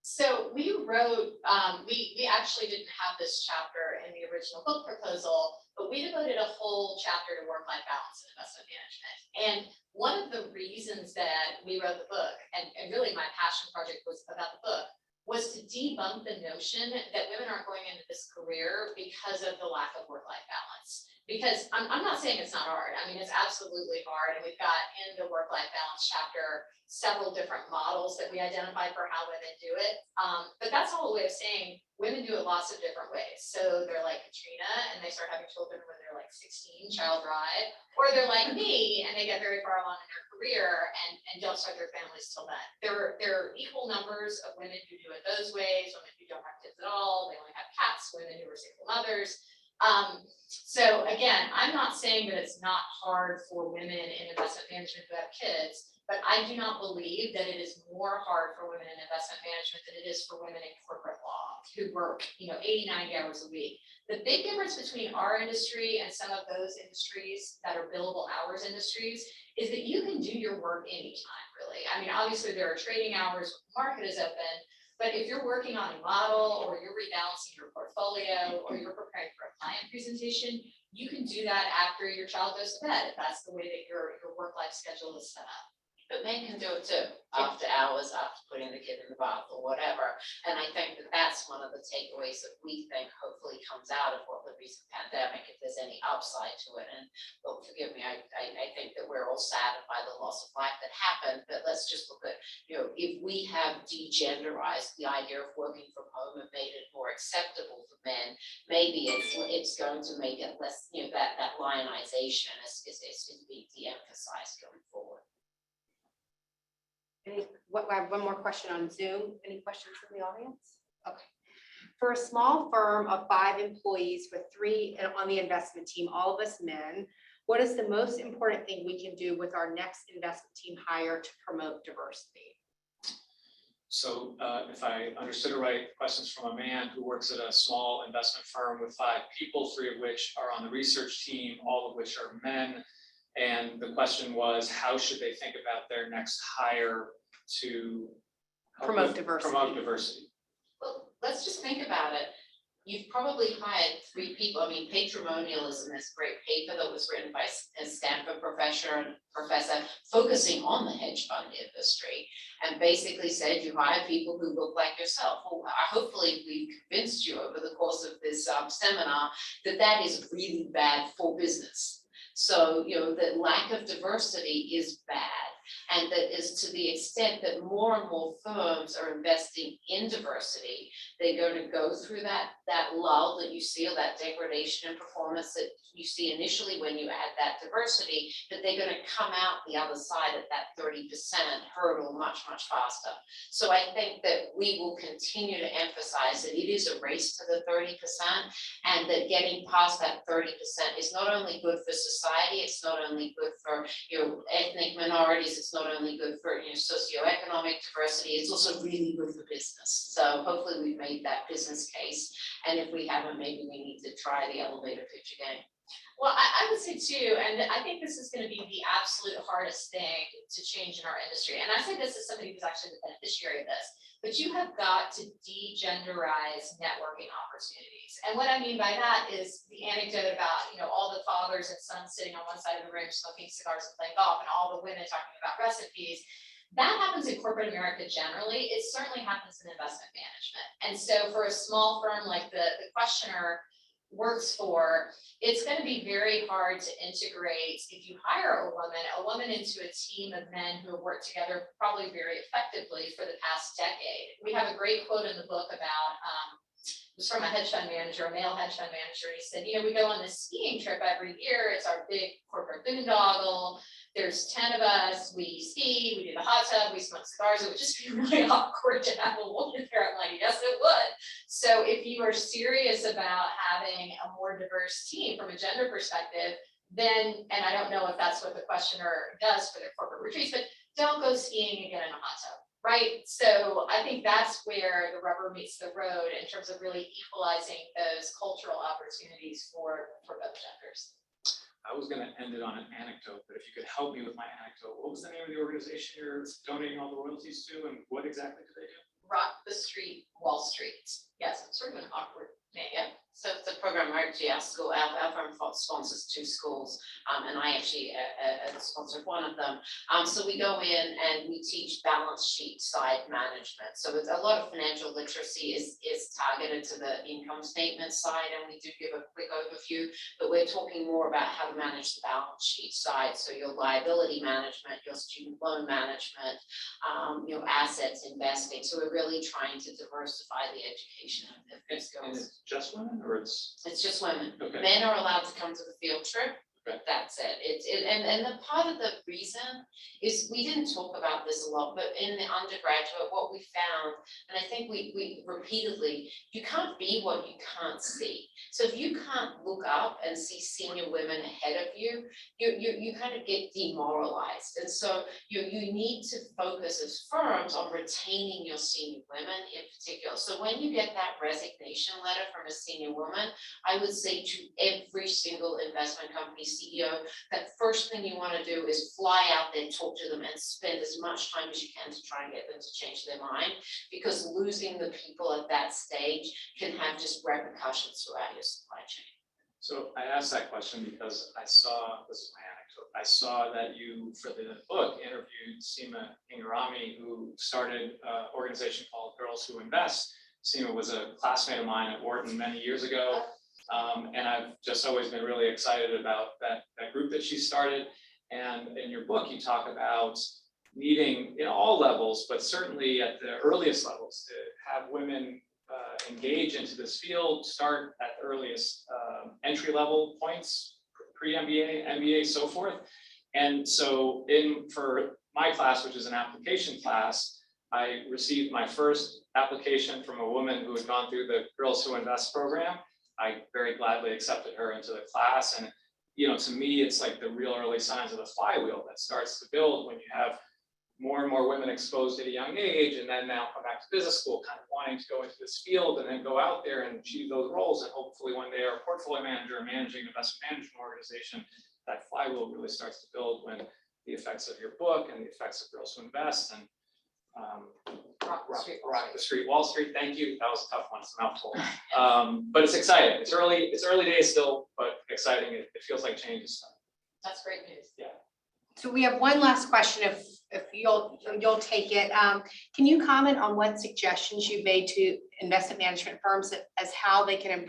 So we wrote, we actually didn't have this chapter in the original book proposal, but we devoted a whole chapter to work-life balance and investment management. And one of the reasons that we wrote the book, and really my passion project was about the book, was to debunk the notion that women aren't going into this career because of the lack of work-life balance. Because I'm not saying it's not hard. I mean, it's absolutely hard. And we've got in the work-life balance chapter several different models that we identified for how women do it. But that's all a way of saying women do it lots of different ways. So they're like Katrina and they start having children when they're like 16, child bride, or they're like me and they get very far along in their career and don't start their families till then. There are equal numbers of women who do it those ways, women who don't have kids at all, they only have cats, women who are single mothers. So again, I'm not saying that it's not hard for women in investment management who have kids, but I do not believe that it is more hard for women in investment management than it is for women in corporate law who work, 80, 90 hours a week. The big difference between our industry and some of those industries that are billable hours industries is that you can do your work anytime, really. I mean, obviously there are trading hours when the market is open, but if you're working on a model or you're rebalancing your portfolio or you're preparing for a client presentation, you can do that after your child goes to bed, if that's the way that your work-life schedule is set up. But men can do it too, after hours, after putting the kid in the bath or whatever. And I think that that's one of the takeaways that we think hopefully comes out of what the recent pandemic, if there's any upside to it. And look, forgive me, I think that we're all saddened by the loss of life that happened, but let's just look at, if we have de-genderized the idea of working from home and made it more acceptable for men, maybe it's going to make it less, that lionization is being de-emphasized going forward. I have one more question on Zoom. Any questions from the audience? Okay. For a small firm of 5 employees with 3 on the investment team, all of us men, what is the most important thing we can do with our next investment team hire to promote diversity? So if I understood it right, questions from a man who works at a small investment firm with 5 people, 3 of which are on the research team, all of which are men. And the question was, how should they think about their next hire to Promote diversity. Promote diversity. Well, let's just think about it. You've probably hired 3 people. I mean, patrimonialism is a great paper that was written by a Stanford professor focusing on the hedge fund industry, and basically said you hire people who look like yourself. Well, hopefully we've convinced you over the course of this seminar that that is really bad for business. So, the lack of diversity is bad. And that is to the extent that more and more firms are investing in diversity, they're going to go through that lull that you see, or that degradation in performance that you see initially when you add that diversity, but they're going to come out the other side at that 30% hurdle much, much faster. So I think that we will continue to emphasize that it is a race to the 30%, and that getting past that 30% is not only good for society, it's not only good for ethnic minorities, it's not only good for, socioeconomic diversity, it's also really good for business. So hopefully we've made that business case. And if we haven't, maybe we need to try the elevator pitch again. Well, I would say too, and I think this is going to be the absolute hardest thing to change in our industry. And I say this as somebody who's actually the beneficiary of this, but you have got to de-genderize networking opportunities. And what I mean by that is the anecdote about, all the fathers and sons sitting on one side of the room smoking cigars and playing golf, and all the women talking about recipes. That happens in corporate America generally. It certainly happens in investment management. And so for a small firm like the questioner works for, it's going to be very hard to integrate, if you hire a woman into a team of men who have worked together probably very effectively for the past decade. We have a great quote in the book about, it was from a hedge fund manager, a male hedge fund manager. He said, we go on this skiing trip every year. It's our big corporate boondoggle. There's 10 of us, we ski, we do the hot tub, we smoke cigars. It would just be really awkward to have a woman there. I'm like, yes, it would. So if you are serious about having a more diverse team from a gender perspective, then, and I don't know if that's what the questioner does for their corporate retreats, but don't go skiing and get in a hot tub, right? So I think that's where the rubber meets the road in terms of really equalizing those cultural opportunities for both genders. I was going to end it on an anecdote, but if you could help me with my anecdote, what was the name of the organization you're donating all the royalties to, and what exactly do they do? Rock the Street, Wall Street. Yes, sort of an awkward name. Yeah, so it's a program right to our school. Our firm sponsors 2 schools, and I actually sponsored one of them. So we go in and we teach balance sheet side management. So it's a lot of financial literacy is targeted to the income statement side, and we do give a quick overview, but we're talking more about how to manage the balance sheet side. So your liability management, your student loan management, your assets investing. So we're really trying to diversify the education of the And skills. it's just women, or it's It's just women. okay? Men are allowed to come to the field trip. Okay. That's it. And the part of the reason is, we didn't talk about this a lot, but in the undergraduate, what we found, and I think we repeatedly, you can't be what you can't see. So if you can't look up and see senior women ahead of you, you kind of get demoralized. And so you need to focus as firms on retaining your senior women in particular. So when you get that resignation letter from a senior woman, I would say to every single investment company CEO, that first thing you want to do is fly out there, talk to them, and spend as much time as you can to try and get them to change their mind, because losing the people at that stage can have just repercussions throughout your supply chain. So I asked that question because I saw, this is my anecdote, I saw that you, for the book, interviewed Seema Ingarami, who started an organization called Girls Who Invest. Seema was a classmate of mine at Wharton many years ago. And I've just always been really excited about that group that she started. And in your book, you talk about needing, in all levels, but certainly at the earliest levels, to have women engage into this field, start at the earliest entry level points, pre-MBA, MBA, so forth. And so for my class, which is an application class, I received my first application from a woman who had gone through the Girls Who Invest program. I very gladly accepted her into the class. And, to me, it's like the real early signs of the flywheel that starts to build when you have more and more women exposed at a young age, and then now come back to business school, kind of wanting to go into this field and then go out there and achieve those roles. And hopefully one day are a portfolio manager or managing an investment management organization, that flywheel really starts to build when the effects of your book and the effects of Girls Who Invest and Rock the Street, Wall Street. Thank you. That was a tough one. It's a mouthful. But it's exciting. It's early days still, but exciting. It feels like change is starting. That's great news. Yeah. So we have one last question, if you'll take it. Can you comment on what suggestions you've made to investment management firms as how they can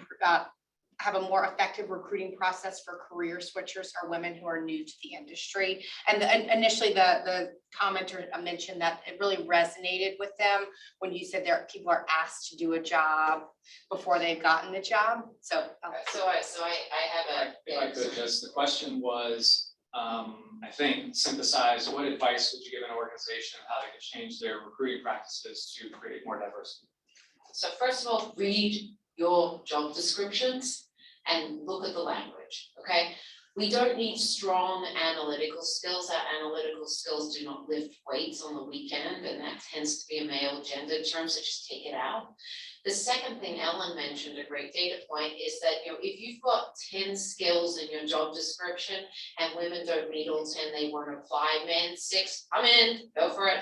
have a more effective recruiting process for career switchers or women who are new to the industry? And initially the commenter mentioned that it really resonated with them when you said people are asked to do a job before they've gotten the job. So I have a. If I could just, the question was, I think, synthesize, what advice would you give an organization on how they could change their recruiting practices to create more diversity? So first of all, read your job descriptions and look at the language, okay? We don't need strong analytical skills. Our analytical skills do not lift weights on the weekend, and that tends to be a male gender term, so just take it out. The second thing Ellen mentioned, a great data point, is that if you've got 10 skills in your job description and women don't meet all 10, they won't apply. Men, 6, come in, go for it.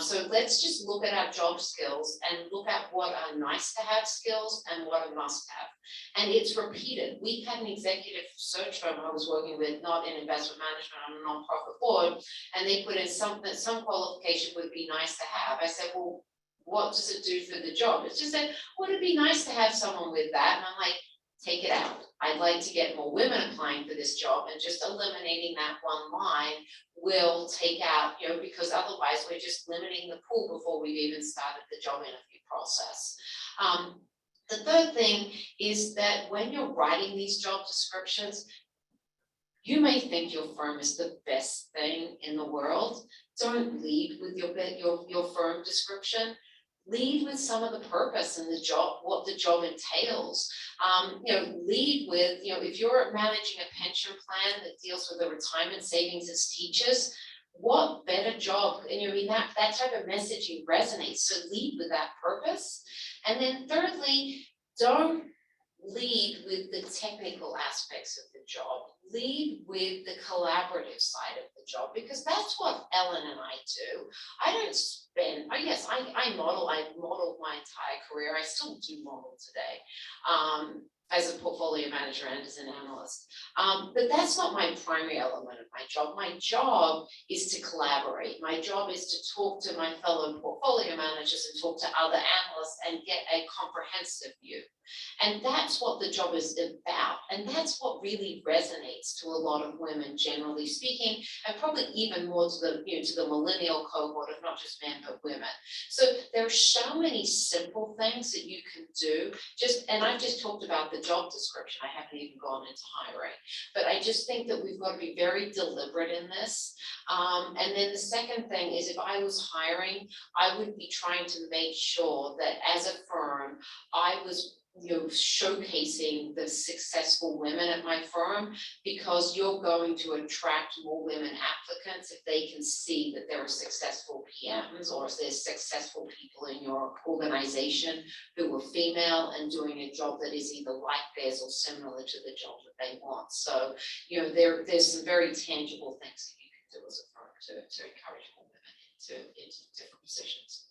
So let's just look at our job skills and look at what are nice to have skills and what are must have. And it's repeated. We had an executive search firm I was working with, not in investment management, on a nonprofit board, and they put in something, some qualification would be nice to have. I said, well, what does it do for the job? It's just that, would it be nice to have someone with that? And I'm like, take it out. I'd like to get more women applying for this job, and just eliminating that one line will take out, because otherwise we're just limiting the pool before we've even started the job interview process. The third thing is that when you're writing these job descriptions, you may think your firm is the best thing in the world. Don't lead with your firm description. Lead with some of the purpose and the job, what the job entails. Lead with, if you're managing a pension plan that deals with the retirement savings as teachers, what better job? And that type of messaging resonates. So lead with that purpose. And then thirdly, don't lead with the technical aspects of the job. Lead with the collaborative side of the job, because that's what Ellen and I do. I don't spend, I modeled my entire career. I still do model today. As a portfolio manager and as an analyst. But that's not my primary element of my job. My job is to collaborate. My job is to talk to my fellow portfolio managers and talk to other analysts and get a comprehensive view. And that's what the job is about. And that's what really resonates to a lot of women, generally speaking, and probably even more to the millennial cohort of not just men, but women. So there are so many simple things that you can do. And I've just talked about the job description. I haven't even gone into hiring, but I just think that we've got to be very deliberate in this. And then the second thing is, if I was hiring, I would be trying to make sure that as a firm, I was showcasing the successful women at my firm, because you're going to attract more women applicants if they can see that there are successful PMs, or if there's successful people in your organization who are female and doing a job that is either like theirs or similar to the job that they want. So, there's some very tangible things that you can do as a firm to encourage more women into different positions.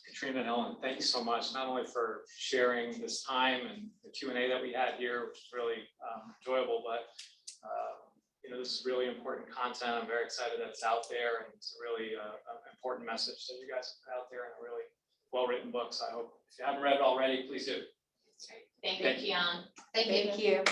Katrina and Ellen, thank you so much, not only for sharing this time and the Q&A that we had here, which was really enjoyable, but this is really important content. I'm very excited that it's out there, and it's a really important message that you guys put out there, and a really well-written book. So I hope, if you haven't read it already, please do. Thank you, Kian. Thank you.